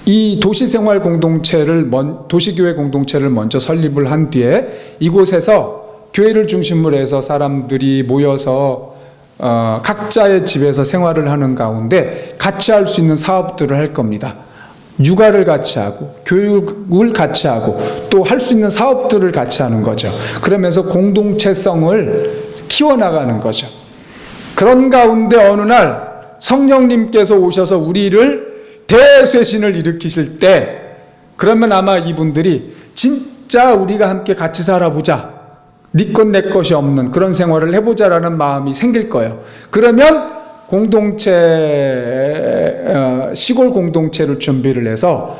이 도시 생활 공동체를 도시교회 공동체를 먼저 설립을 한 뒤에 이곳에서 교회를 중심으로 해서 사람들이 모여서 각자의 집에서 생활을 하는 가운데 같이 할 수 있는 사업들을 할 겁니다. 육아를 같이 하고 교육을 같이 하고 또 할 수 있는 사업들을 같이 하는 거죠. 그러면서 공동체성을 키워나가는 거죠. 그런 가운데 어느 날 성령님께서 오셔서 우리를 대쇄신을 일으키실 때, 그러면 아마 이분들이 진짜 우리가 함께 같이 살아보자, 네 것 내 것이 없는 그런 생활을 해보자라는 마음이 생길 거예요. 그러면 시골 공동체를 준비를 해서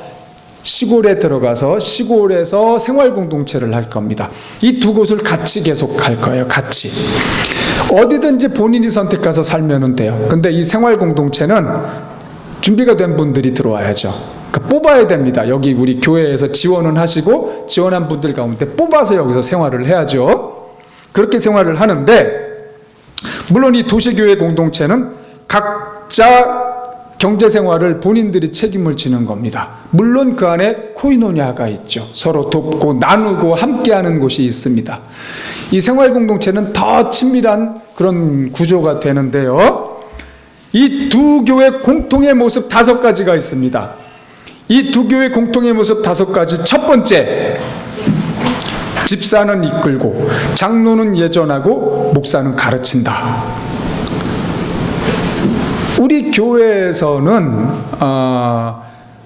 시골에 들어가서 시골에서 생활 공동체를 할 겁니다. 이 두 곳을 같이 계속 할 거예요. 같이 어디든지 본인이 선택해서 살면 돼요. 근데 이 생활 공동체는 준비가 된 분들이 들어와야죠. 그러니까 뽑아야 됩니다. 여기 우리 교회에서 지원은 하시고 지원한 분들 가운데 뽑아서 여기서 생활을 해야죠. 그렇게 생활을 하는데, 물론 이 도시교회 공동체는 각자 경제생활을 본인들이 책임을 지는 겁니다. 물론 그 안에 코이노냐가 있죠. 서로 돕고 나누고 함께하는 곳이 있습니다. 이 생활공동체는 더 친밀한 그런 구조가 되는데요. 이 두 교회 공통의 모습 5가지가 있습니다. 이 두 교회 공통의 모습 5가지. 첫 번째, 집사는 이끌고 장로는 예전하고 목사는 가르친다. 우리 교회에서는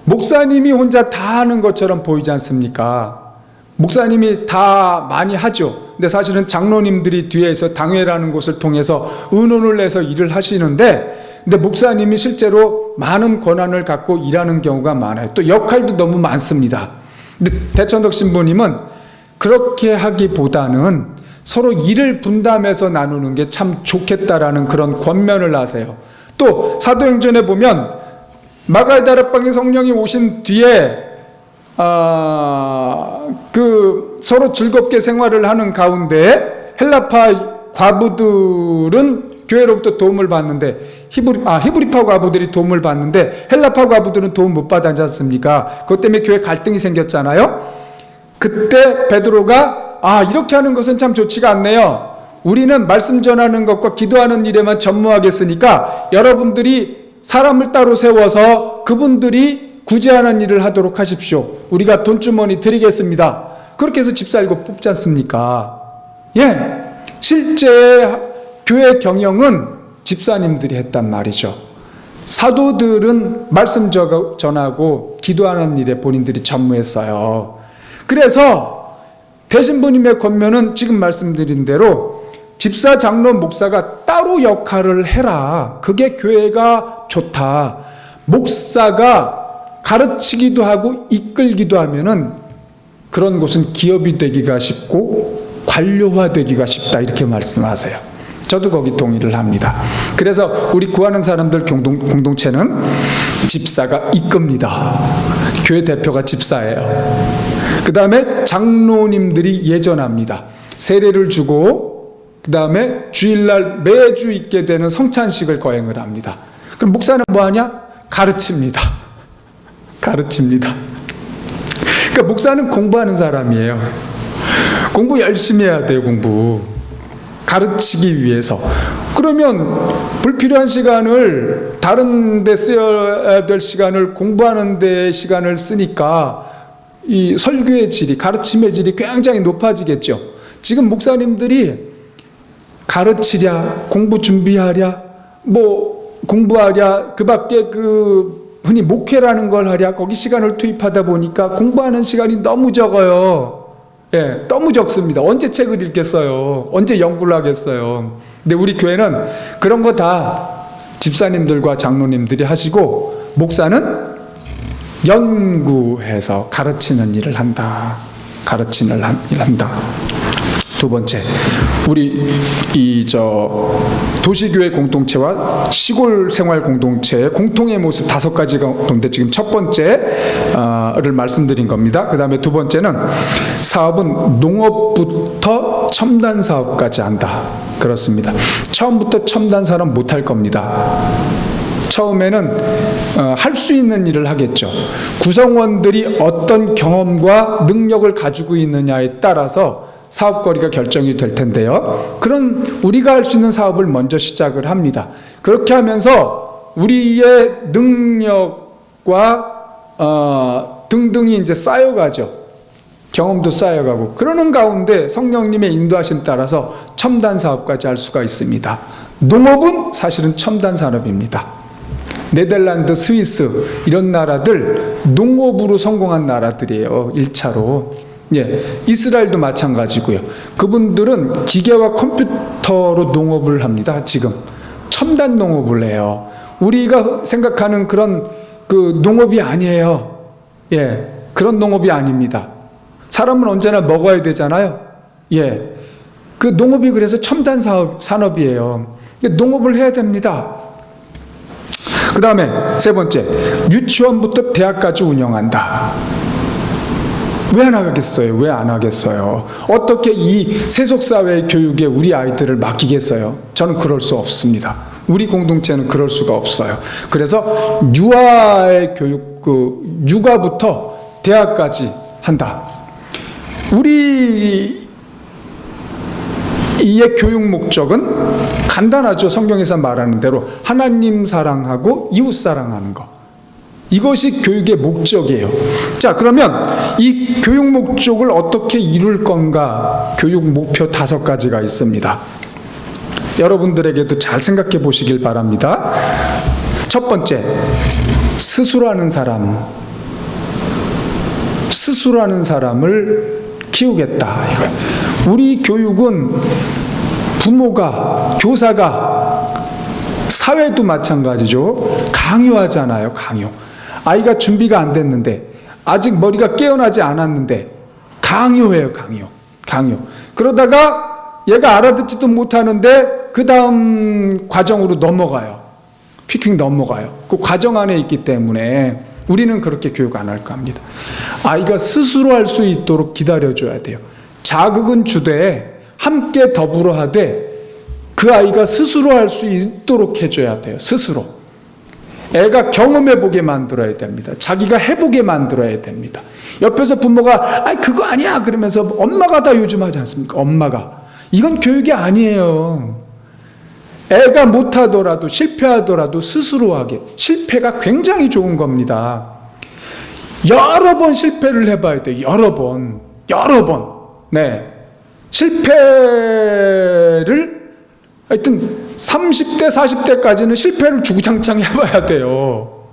목사님이 혼자 다 하는 것처럼 보이지 않습니까? 목사님이 다 많이 하죠. 근데 사실은 장로님들이 뒤에서 당회라는 곳을 통해서 의논을 내서 일을 하시는데, 근데 목사님이 실제로 많은 권한을 갖고 일하는 경우가 많아요. 또 역할도 너무 많습니다. 근데 대천덕 신부님은 그렇게 하기보다는 서로 일을 분담해서 나누는 게 참 좋겠다라는 그런 권면을 하세요. 또 사도행전에 보면 마가의 다락방에 성령이 오신 뒤에 서로 즐겁게 생활을 하는 가운데 헬라파 과부들은 교회로부터 도움을 받는데 히브리파 과부들이 도움을 받는데 헬라파 과부들은 도움 못 받았지 않습니까? 그것 때문에 교회 갈등이 생겼잖아요. 그때 베드로가 이렇게 하는 것은 참 좋지가 않네요. 우리는 말씀 전하는 것과 기도하는 일에만 전무하겠으니까 여러분들이 사람을 따로 세워서 그분들이 구제하는 일을 하도록 하십시오. 우리가 돈주머니 드리겠습니다. 그렇게 해서 집사 7 뽑지 않습니까? 예, 실제 교회 경영은 집사님들이 했단 말이죠. 사도들은 말씀 전하고 기도하는 일에 본인들이 전무했어요. 그래서 대신부님의 권면은 지금 말씀드린 대로 집사, 장로, 목사가 따로 역할을 해라. 그게 교회가 좋다. 목사가 가르치기도 하고 이끌기도 하면은 그런 곳은 기업이 되기가 쉽고 관료화 되기가 쉽다. 이렇게 말씀하세요. 저도 거기 동의를 합니다. 그래서 우리 구하는 사람들 공동체는 집사가 이끕니다. 교회 대표가 집사예요. 그 다음에 장로님들이 예전합니다. 세례를 주고 그 다음에 주일날 매주 있게 되는 성찬식을 거행을 합니다. 그럼 목사는 뭐하냐? 가르칩니다. 가르칩니다. 그러니까 목사는 공부하는 사람이에요. 공부 열심히 해야 돼요. 공부 가르치기 위해서. 그러면 불필요한 시간을 다른 데 써야 될 시간을 공부하는 데 시간을 쓰니까 이 설교의 질이, 가르침의 질이 굉장히 높아지겠죠. 지금 목사님들이 가르치랴, 공부 준비하랴, 공부하랴, 그 밖에 흔히 목회라는 걸 하랴, 거기 시간을 투입하다 보니까 공부하는 시간이 너무 적어요. 예, 너무 적습니다. 언제 책을 읽겠어요? 언제 연구를 하겠어요? 근데 우리 교회는 그런 거 다 집사님들과 장로님들이 하시고, 목사는 연구해서 가르치는 일을 한다. 가르치는 일을 한다. 두 번째, 우리 도시교회 공동체와 시골 생활 공동체의 공통의 모습 5가지 가운데 지금 첫 번째를 말씀드린 겁니다. 그 다음에 두 번째는 사업은 농업부터 첨단 사업까지 한다. 그렇습니다. 처음부터 첨단 사업 못할 겁니다. 처음에는 할 수 있는 일을 하겠죠. 구성원들이 어떤 경험과 능력을 가지고 있느냐에 따라서 사업거리가 결정이 될 텐데요. 그런 우리가 할 수 있는 사업을 먼저 시작을 합니다. 그렇게 하면서 우리의 능력과 등등이 이제 쌓여가죠. 경험도 쌓여가고, 그러는 가운데 성령님의 인도하심 따라서 첨단 사업까지 할 수가 있습니다. 농업은 사실은 첨단 산업입니다. 네덜란드, 스위스 이런 나라들 농업으로 성공한 나라들이에요. 1차로. 예, 이스라엘도 마찬가지고요. 그분들은 기계와 컴퓨터로 농업을 합니다. 지금 첨단 농업을 해요. 우리가 생각하는 그런 농업이 아니에요. 예, 그런 농업이 아닙니다. 사람은 언제나 먹어야 되잖아요. 예, 그 농업이 그래서 첨단 산업이에요. 농업을 해야 됩니다. 그 다음에 세 번째, 유치원부터 대학까지 운영한다. 왜 안 하겠어요? 왜 안 하겠어요? 어떻게 이 세속사회 교육에 우리 아이들을 맡기겠어요? 저는 그럴 수 없습니다. 우리 공동체는 그럴 수가 없어요. 그래서 유아의 교육, 육아부터 대학까지 한다. 우리의 교육 목적은 간단하죠. 성경에서 말하는 대로 하나님 사랑하고 이웃 사랑하는 것. 이것이 교육의 목적이에요. 자, 그러면 이 교육 목적을 어떻게 이룰 건가? 교육 목표 5가지가 있습니다. 여러분들에게도 잘 생각해 보시길 바랍니다. 첫 번째, 스수라는 사람, 스스로 하는 사람을 키우겠다 이거예요. 우리 교육은 부모가, 교사가, 사회도 마찬가지죠. 강요하잖아요. 강요. 아이가 준비가 안 됐는데, 아직 머리가 깨어나지 않았는데 강요해요. 강요. 그러다가 얘가 알아듣지도 못하는데 그 다음 과정으로 넘어가요. 휙휙 넘어가요. 그 과정 안에 있기 때문에 우리는 그렇게 교육 안 할까 합니다. 아이가 스스로 할 수 있도록 기다려줘야 돼요. 자극은 주되 함께 더불어 하되 그 아이가 스스로 할 수 있도록 해줘야 돼요. 스스로. 애가 경험해보게 만들어야 됩니다. 자기가 해보게 만들어야 됩니다. 옆에서 부모가 그거 아니야 그러면서 엄마가 다 요즘 하지 않습니까? 엄마가. 이건 교육이 아니에요. 애가 못하더라도 실패하더라도 스스로 하게. 실패가 굉장히 좋은 겁니다. 여러 번 실패를 해봐야 돼요. 여러 번. 네. 실패를 하여튼 30대 40대까지는 실패를 주구장창 해봐야 돼요.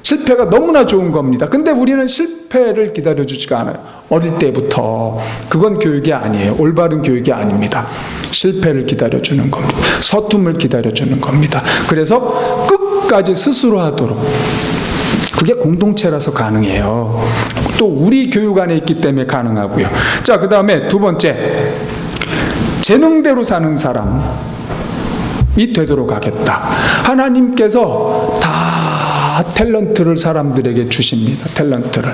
실패가 너무나 좋은 겁니다. 근데 우리는 실패를 기다려주지가 않아요. 어릴 때부터. 그건 교육이 아니에요. 올바른 교육이 아닙니다. 실패를 기다려주는 겁니다. 서툼을 기다려주는 겁니다. 그래서 끝까지 스스로 하도록. 그게 공동체라서 가능해요. 또 우리 교육 안에 있기 때문에 가능하고요. 자, 그 다음에 두 번째, 재능대로 사는 사람이 되도록 하겠다. 하나님께서 다 탤런트를 사람들에게 주십니다. 탤런트를.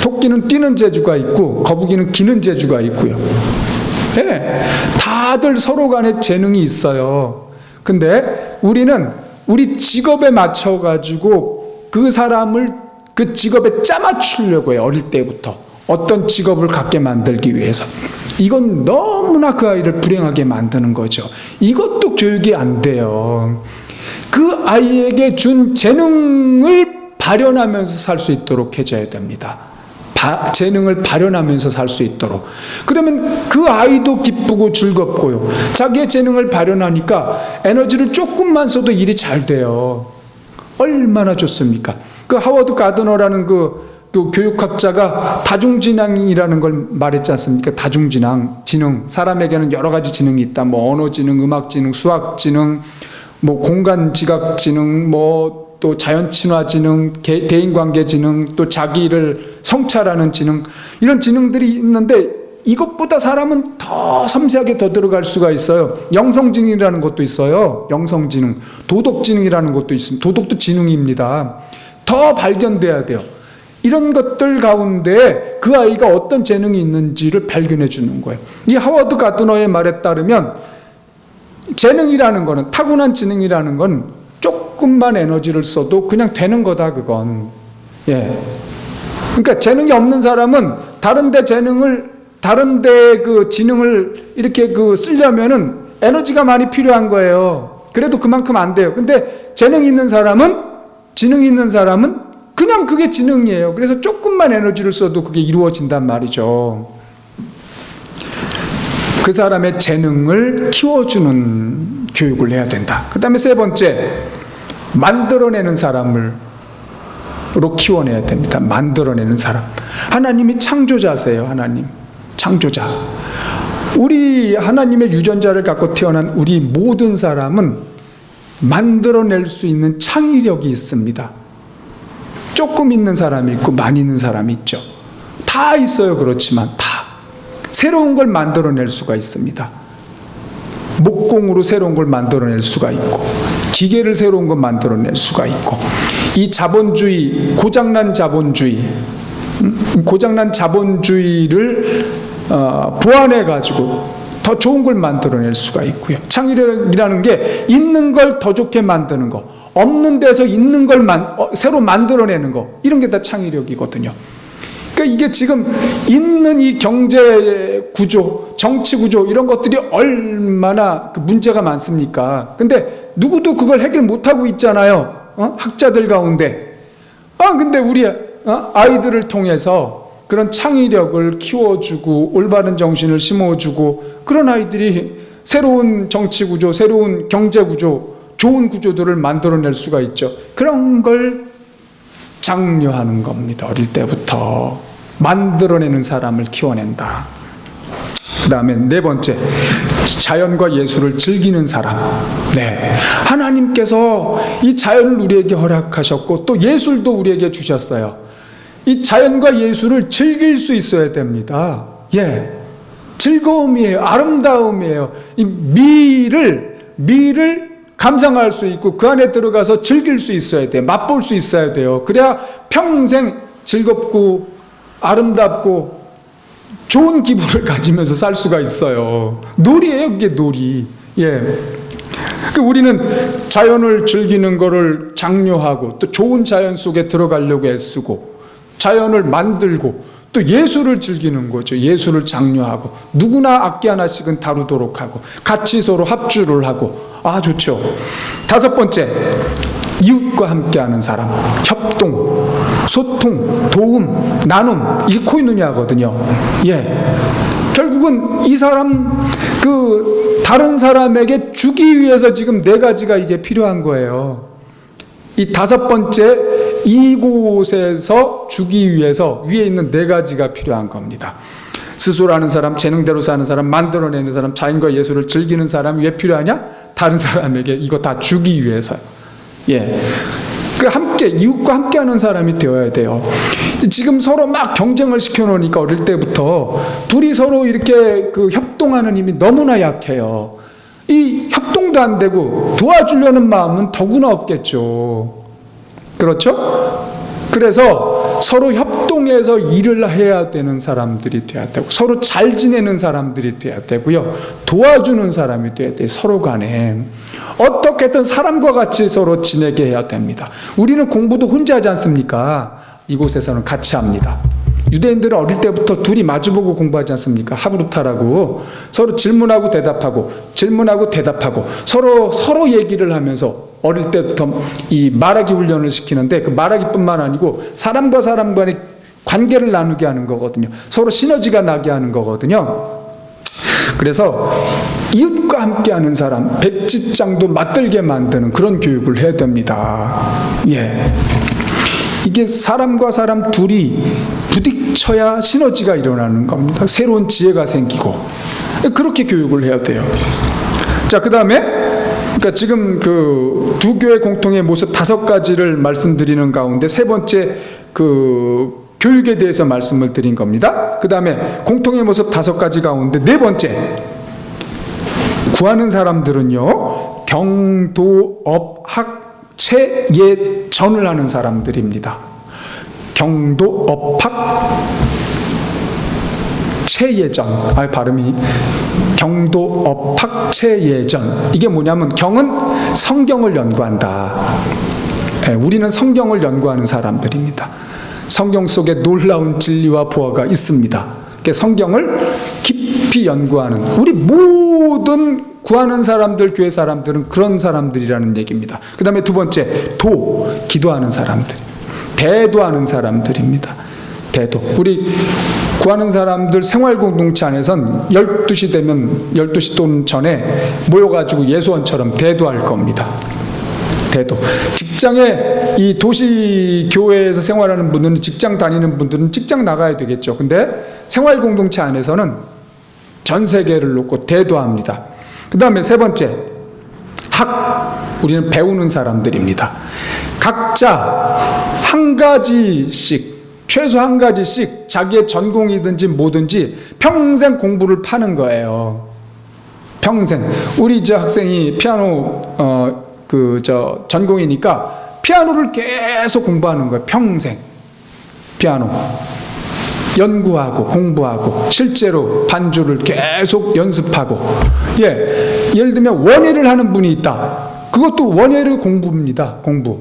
토끼는 뛰는 재주가 있고 거북이는 기는 재주가 있고요. 다들 서로 간에 재능이 있어요. 근데 우리는 우리 직업에 맞춰가지고 그 사람을 그 직업에 짜맞추려고 해요. 어릴 때부터. 어떤 직업을 갖게 만들기 위해서. 이건 너무나 그 아이를 불행하게 만드는 거죠. 이것도 교육이 안 돼요. 그 아이에게 준 재능을 발현하면서 살 수 있도록 해줘야 됩니다. 재능을 발현하면서 살 수 있도록. 그러면 그 아이도 기쁘고 즐겁고요. 자기의 재능을 발현하니까 에너지를 조금만 써도 일이 잘 돼요. 얼마나 좋습니까? 그 하워드 가드너라는 그 교육학자가 다중지능이라는 걸 말했지 않습니까? 지능. 사람에게는 여러 가지 지능이 있다. 뭐 언어지능, 음악지능, 수학지능, 뭐 공간지각지능, 뭐 또 자연친화지능, 대인관계지능, 또 자기를 성찰하는 지능, 이런 지능들이 있는데 이것보다 사람은 더 섬세하게 더 들어갈 수가 있어요. 영성지능이라는 것도 있어요. 영성지능. 도덕지능이라는 것도 있습니다. 도덕도 지능입니다. 더 발견돼야 돼요. 이런 것들 가운데 그 아이가 어떤 재능이 있는지를 발견해 주는 거예요. 이 하워드 가드너의 말에 따르면 재능이라는 거는, 타고난 지능이라는 건 조금만 에너지를 써도 그냥 되는 거다, 그건. 그러니까 재능이 없는 사람은 다른데 그 지능을 이렇게 쓰려면은 에너지가 많이 필요한 거예요. 그래도 그만큼 안 돼요. 근데 지능이 있는 사람은 그냥 그게 지능이에요. 그래서 조금만 에너지를 써도 그게 이루어진단 말이죠. 그 사람의 재능을 키워주는 교육을 해야 된다. 그 다음에 세 번째, 만들어내는 사람으로 키워내야 됩니다. 만들어내는 사람. 하나님이 창조자세요. 하나님. 창조자. 우리 하나님의 유전자를 갖고 태어난 우리 모든 사람은 만들어낼 수 있는 창의력이 있습니다. 조금 있는 사람이 있고 많이 있는 사람이 있죠. 다 있어요. 그렇지만 다 새로운 걸 만들어낼 수가 있습니다. 목공으로 새로운 걸 만들어낼 수가 있고, 기계를 새로운 걸 만들어낼 수가 있고, 이 자본주의, 고장난 자본주의를 보완해가지고 더 좋은 걸 만들어낼 수가 있고요. 창의력이라는 게 있는 걸 더 좋게 만드는 거, 없는 데서 있는 걸 새로 만들어내는 거, 이런 게 다 창의력이거든요. 그러니까 이게 지금 있는 이 경제 구조, 정치 구조, 이런 것들이 얼마나 문제가 많습니까? 근데 누구도 그걸 해결 못하고 있잖아요. 학자들 가운데. 근데 우리 아이들을 통해서 그런 창의력을 키워주고 올바른 정신을 심어주고, 그런 아이들이 새로운 정치 구조, 새로운 경제 구조, 좋은 구조들을 만들어낼 수가 있죠. 그런 걸 장려하는 겁니다. 어릴 때부터 만들어내는 사람을 키워낸다. 그 다음에 네 번째, 자연과 예술을 즐기는 사람. 네, 하나님께서 이 자연을 우리에게 허락하셨고 또 예술도 우리에게 주셨어요. 이 자연과 예술을 즐길 수 있어야 됩니다. 예, 즐거움이에요. 아름다움이에요. 이 미를 감상할 수 있고 그 안에 들어가서 즐길 수 있어야 돼요. 맛볼 수 있어야 돼요. 그래야 평생 즐겁고 아름답고 좋은 기분을 가지면서 살 수가 있어요. 놀이에요, 그게 놀이. 예. 우리는 자연을 즐기는 것을 장려하고 또 좋은 자연 속에 들어가려고 애쓰고 자연을 만들고 또 예술을 즐기는 거죠. 예술을 장려하고 누구나 악기 하나씩은 다루도록 하고 같이 서로 합주를 하고 좋죠. 다섯 번째, 이웃과 함께하는 사람. 협동, 소통, 도움, 나눔, 이게 코이노니아거든요. 예. 결국은 이 사람 다른 사람에게 주기 위해서 지금 네 가지가 이게 필요한 거예요. 이 다섯 번째, 이곳에서 주기 위해서 위에 있는 네 가지가 필요한 겁니다. 스스로 하는 사람, 재능대로 사는 사람, 만들어내는 사람, 자연과 예술을 즐기는 사람이 왜 필요하냐? 다른 사람에게 이거 다 주기 위해서요. 예. 이웃과 함께하는 사람이 되어야 돼요. 지금 서로 막 경쟁을 시켜놓으니까 어릴 때부터 둘이 서로 이렇게 협동하는 힘이 너무나 약해요. 이 협동도 안 되고 도와주려는 마음은 더구나 없겠죠. 그렇죠? 그래서 서로 협동해서 일을 해야 되는 사람들이 돼야 되고 서로 잘 지내는 사람들이 돼야 되고요. 도와주는 사람이 돼야 돼요. 서로 간에. 어떻게든 사람과 같이 서로 지내게 해야 됩니다. 우리는 공부도 혼자 하지 않습니까? 이곳에서는 같이 합니다. 유대인들은 어릴 때부터 둘이 마주보고 공부하지 않습니까? 하브루타라고 서로 질문하고 대답하고 서로 얘기를 하면서 어릴 때부터 이 말하기 훈련을 시키는데 그 말하기뿐만 아니고 사람과 사람 간의 관계를 나누게 하는 거거든요. 서로 시너지가 나게 하는 거거든요. 그래서 이웃과 함께하는 사람, 백지장도 맞들게 만드는 그런 교육을 해야 됩니다. 예. 이게 사람과 사람 둘이 부딪혀야 시너지가 일어나는 겁니다. 새로운 지혜가 생기고 그렇게 교육을 해야 돼요. 자, 그 다음에 지금 두 교회 공통의 모습 5가지를 말씀드리는 가운데 세 번째 교육에 대해서 말씀을 드린 겁니다. 그 다음에 공통의 모습 5가지 가운데 네 번째, 구하는 사람들은요 경도업학체예전을 하는 사람들입니다. 경도업학체예전, 발음이 경도업학체예전. 이게 뭐냐면 경은 성경을 연구한다. 우리는 성경을 연구하는 사람들입니다. 성경 속에 놀라운 진리와 보화가 있습니다. 성경을 깊이 연구하는 우리 모든 구하는 사람들, 교회 사람들은 그런 사람들이라는 얘기입니다. 그 다음에 두 번째, 기도하는 사람들, 대도하는 사람들입니다. 대도. 우리 구하는 사람들 생활공동체 안에선 12시 되면 12시 또는 전에 모여가지고 예수원처럼 대도할 겁니다. 대도. 직장에 이 도시 교회에서 생활하는 분들은, 직장 다니는 분들은 직장 나가야 되겠죠. 근데 생활공동체 안에서는 전 세계를 놓고 대도합니다. 그 다음에 세 번째, 우리는 배우는 사람들입니다. 각자 한 가지씩, 최소 한 가지씩 자기의 전공이든지 뭐든지 평생 공부를 파는 거예요. 평생. 우리 학생이 피아노 전공이니까 피아노를 계속 공부하는 거예요. 평생. 피아노. 연구하고 공부하고 실제로 반주를 계속 연습하고. 예를 들면 원예를 하는 분이 있다. 그것도 원예를 공부입니다. 공부.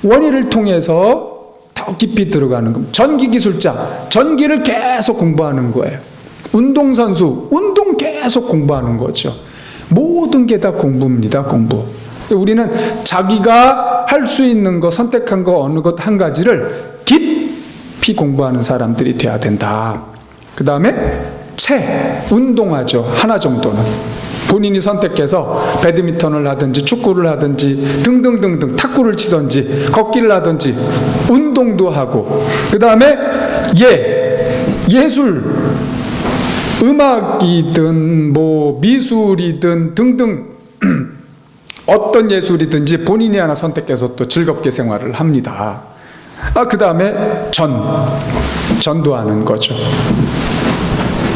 원예를 통해서 더 깊이 들어가는 겁니다. 전기기술자, 전기를 계속 공부하는 거예요. 운동선수, 운동 계속 공부하는 거죠. 모든 게 다 공부입니다. 공부. 우리는 자기가 할 수 있는 거, 선택한 거 어느 것 한 가지를 깊이 공부하는 사람들이 돼야 된다. 그 다음에 운동하죠. 하나 정도는. 본인이 선택해서 배드민턴을 하든지 축구를 하든지 등등등등 탁구를 치든지 걷기를 하든지 운동도 하고, 그 다음에 예술, 음악이든 뭐 미술이든 등등 어떤 예술이든지 본인이 하나 선택해서 또 즐겁게 생활을 합니다. 그 다음에 전도하는 거죠.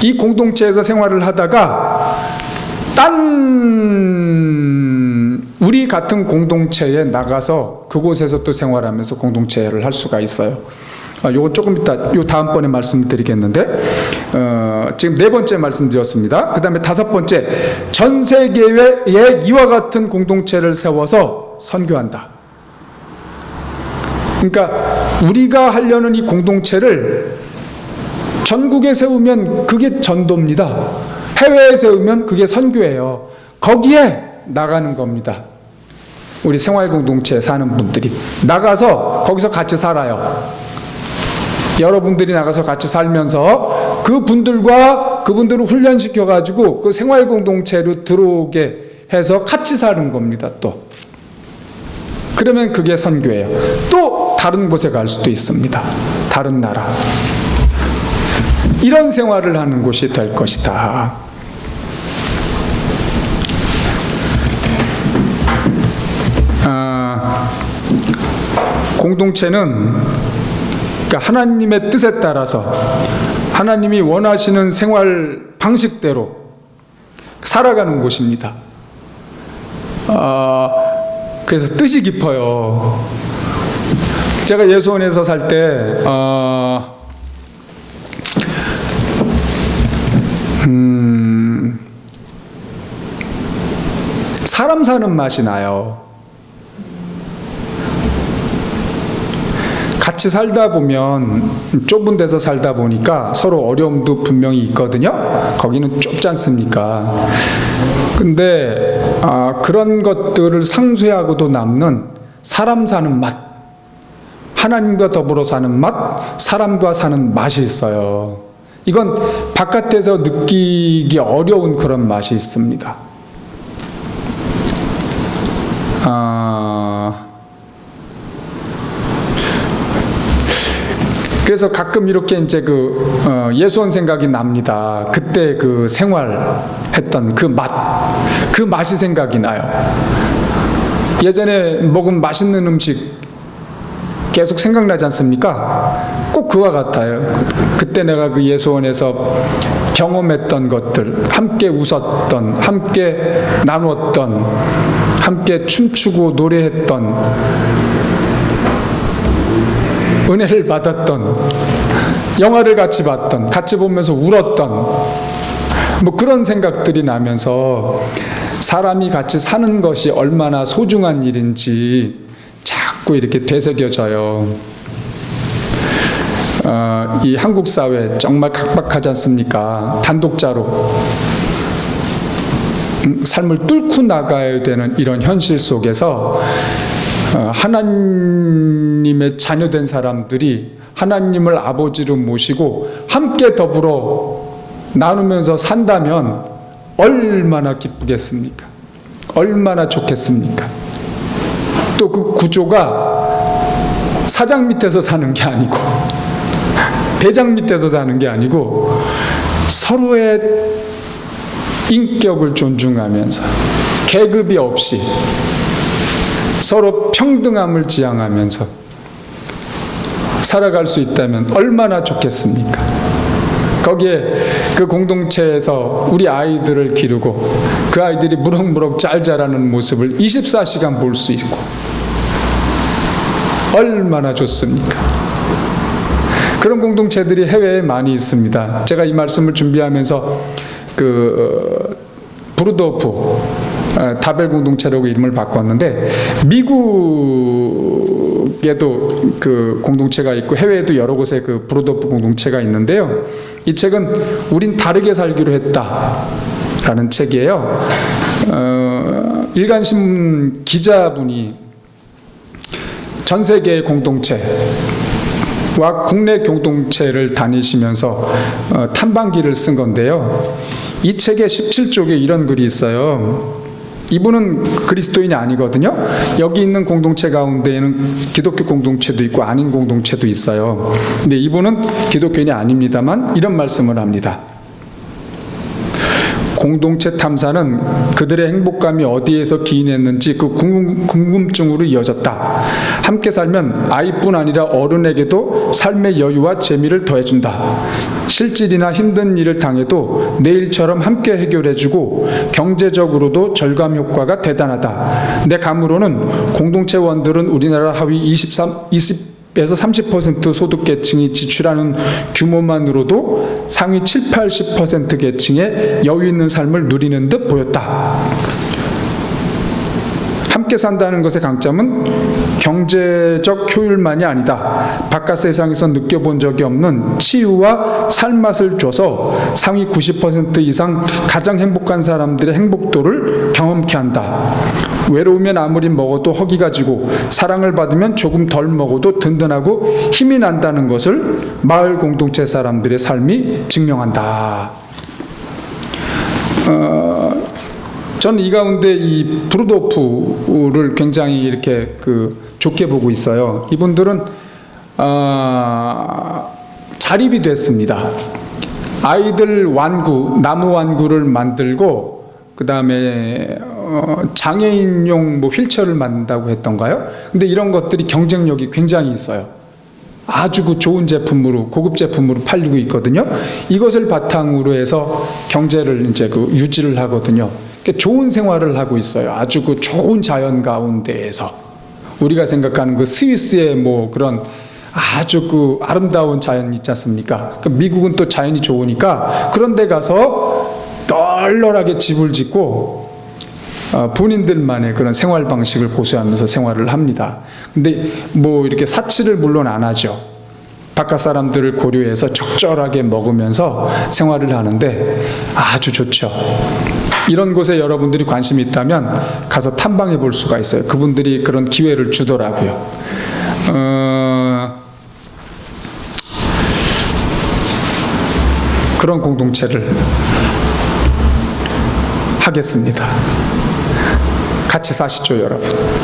이 공동체에서 생활을 하다가 우리 같은 공동체에 나가서 그곳에서 또 생활하면서 공동체를 할 수가 있어요. 요건 조금 이따 요 다음번에 말씀드리겠는데, 지금 4번째 말씀드렸습니다. 그 다음에 5번째, 전 세계에 이와 같은 공동체를 세워서 선교한다. 그러니까 우리가 하려는 이 공동체를 전국에 세우면 그게 전도입니다. 해외에 세우면 그게 선교예요. 거기에 나가는 겁니다. 우리 생활공동체에 사는 분들이 나가서 거기서 같이 살아요. 여러분들이 나가서 같이 살면서 그분들을 훈련시켜가지고 그 생활공동체로 들어오게 해서 같이 사는 겁니다. 또 그러면 그게 선교예요. 또 다른 곳에 갈 수도 있습니다. 다른 나라. 이런 생활을 하는 곳이 될 것이다. 공동체는 그러니까 하나님의 뜻에 따라서 하나님이 원하시는 생활 방식대로 살아가는 곳입니다. 그래서 뜻이 깊어요. 제가 예수원에서 살 때 사람 사는 맛이 나요. 같이 살다 보면, 좁은 데서 살다 보니까 서로 어려움도 분명히 있거든요. 거기는 좁지 않습니까? 근데 그런 것들을 상쇄하고도 남는 사람 사는 맛, 하나님과 더불어 사는 맛, 사람과 사는 맛이 있어요. 이건 바깥에서 느끼기 어려운 그런 맛이 있습니다. 그래서 가끔 이렇게 이제 예수원 생각이 납니다. 그때 그 생활했던 그 맛이 생각이 나요. 예전에 먹은 맛있는 음식 계속 생각나지 않습니까? 꼭 그와 같아요. 그때 내가 그 예수원에서 경험했던 것들, 함께 웃었던, 함께 나눴던, 함께 춤추고 노래했던, 은혜를 받았던, 영화를 같이 봤던, 같이 보면서 울었던 뭐 그런 생각들이 나면서 사람이 같이 사는 것이 얼마나 소중한 일인지 자꾸 이렇게 되새겨져요. 이 한국 사회 정말 각박하지 않습니까? 단독자로 삶을 뚫고 나가야 되는 이런 현실 속에서 하나님의 자녀된 사람들이 하나님을 아버지로 모시고 함께 더불어 나누면서 산다면 얼마나 기쁘겠습니까? 얼마나 좋겠습니까? 또 그 구조가 사장 밑에서 사는 게 아니고 대장 밑에서 사는 게 아니고 서로의 인격을 존중하면서 계급이 없이 서로 평등함을 지향하면서 살아갈 수 있다면 얼마나 좋겠습니까? 거기에 그 공동체에서 우리 아이들을 기르고 그 아이들이 무럭무럭 잘 자라는 모습을 24시간 볼 수 있고 얼마나 좋습니까? 그런 공동체들이 해외에 많이 있습니다. 제가 이 말씀을 준비하면서 브루도프 다벨 공동체라고 이름을 바꿨는데, 미국에도 그 공동체가 있고 해외에도 여러 곳에 그 브루도프 공동체가 있는데요. 이 책은 우린 다르게 살기로 했다라는 책이에요. 일간신문 기자분이 전 세계의 공동체와 국내 공동체를 다니시면서 탐방기를 쓴 건데요. 이 책의 17쪽에 이런 글이 있어요. 이분은 그리스도인이 아니거든요. 여기 있는 공동체 가운데에는 기독교 공동체도 있고 아닌 공동체도 있어요. 근데 이분은 기독교인이 아닙니다만 이런 말씀을 합니다. 공동체 탐사는 그들의 행복감이 어디에서 기인했는지 그 궁금증으로 이어졌다. 함께 살면 아이뿐 아니라 어른에게도 삶의 여유와 재미를 더해준다. 실질이나 힘든 일을 당해도 내일처럼 함께 해결해주고 경제적으로도 절감 효과가 대단하다. 내 감으로는 공동체원들은 우리나라 하위 20에서 30% 소득 계층이 지출하는 규모만으로도 상위 7, 80% 계층의 여유 있는 삶을 누리는 듯 보였다. 함께 산다는 것의 강점은 경제적 효율만이 아니다. 바깥 세상에서 느껴본 적이 없는 치유와 살맛을 줘서 상위 90% 이상 가장 행복한 사람들의 행복도를 경험케 한다. 외로우면 아무리 먹어도 허기가 지고 사랑을 받으면 조금 덜 먹어도 든든하고 힘이 난다는 것을 마을 공동체 사람들의 삶이 증명한다. 저는 이 가운데 이 브루도프를 굉장히 이렇게 좋게 보고 있어요. 이분들은 자립이 됐습니다. 아이들 완구, 나무 완구를 만들고 그 다음에 장애인용 휠체어를 만든다고 했던가요? 근데 이런 것들이 경쟁력이 굉장히 있어요. 아주 좋은 제품으로, 고급 제품으로 팔리고 있거든요. 이것을 바탕으로 해서 경제를 이제 유지를 하거든요. 좋은 생활을 하고 있어요. 아주 좋은 자연 가운데에서. 우리가 생각하는 스위스의 그런 아주 아름다운 자연 있지 않습니까? 미국은 또 자연이 좋으니까 그런 데 가서 널널하게 집을 짓고 본인들만의 그런 생활 방식을 고수하면서 생활을 합니다. 근데 이렇게 사치를 물론 안 하죠. 바깥 사람들을 고려해서 적절하게 먹으면서 생활을 하는데 아주 좋죠. 이런 곳에 여러분들이 관심이 있다면 가서 탐방해 볼 수가 있어요. 그분들이 그런 기회를 주더라고요. 그런 공동체를 하겠습니다. 같이 사시죠, 여러분.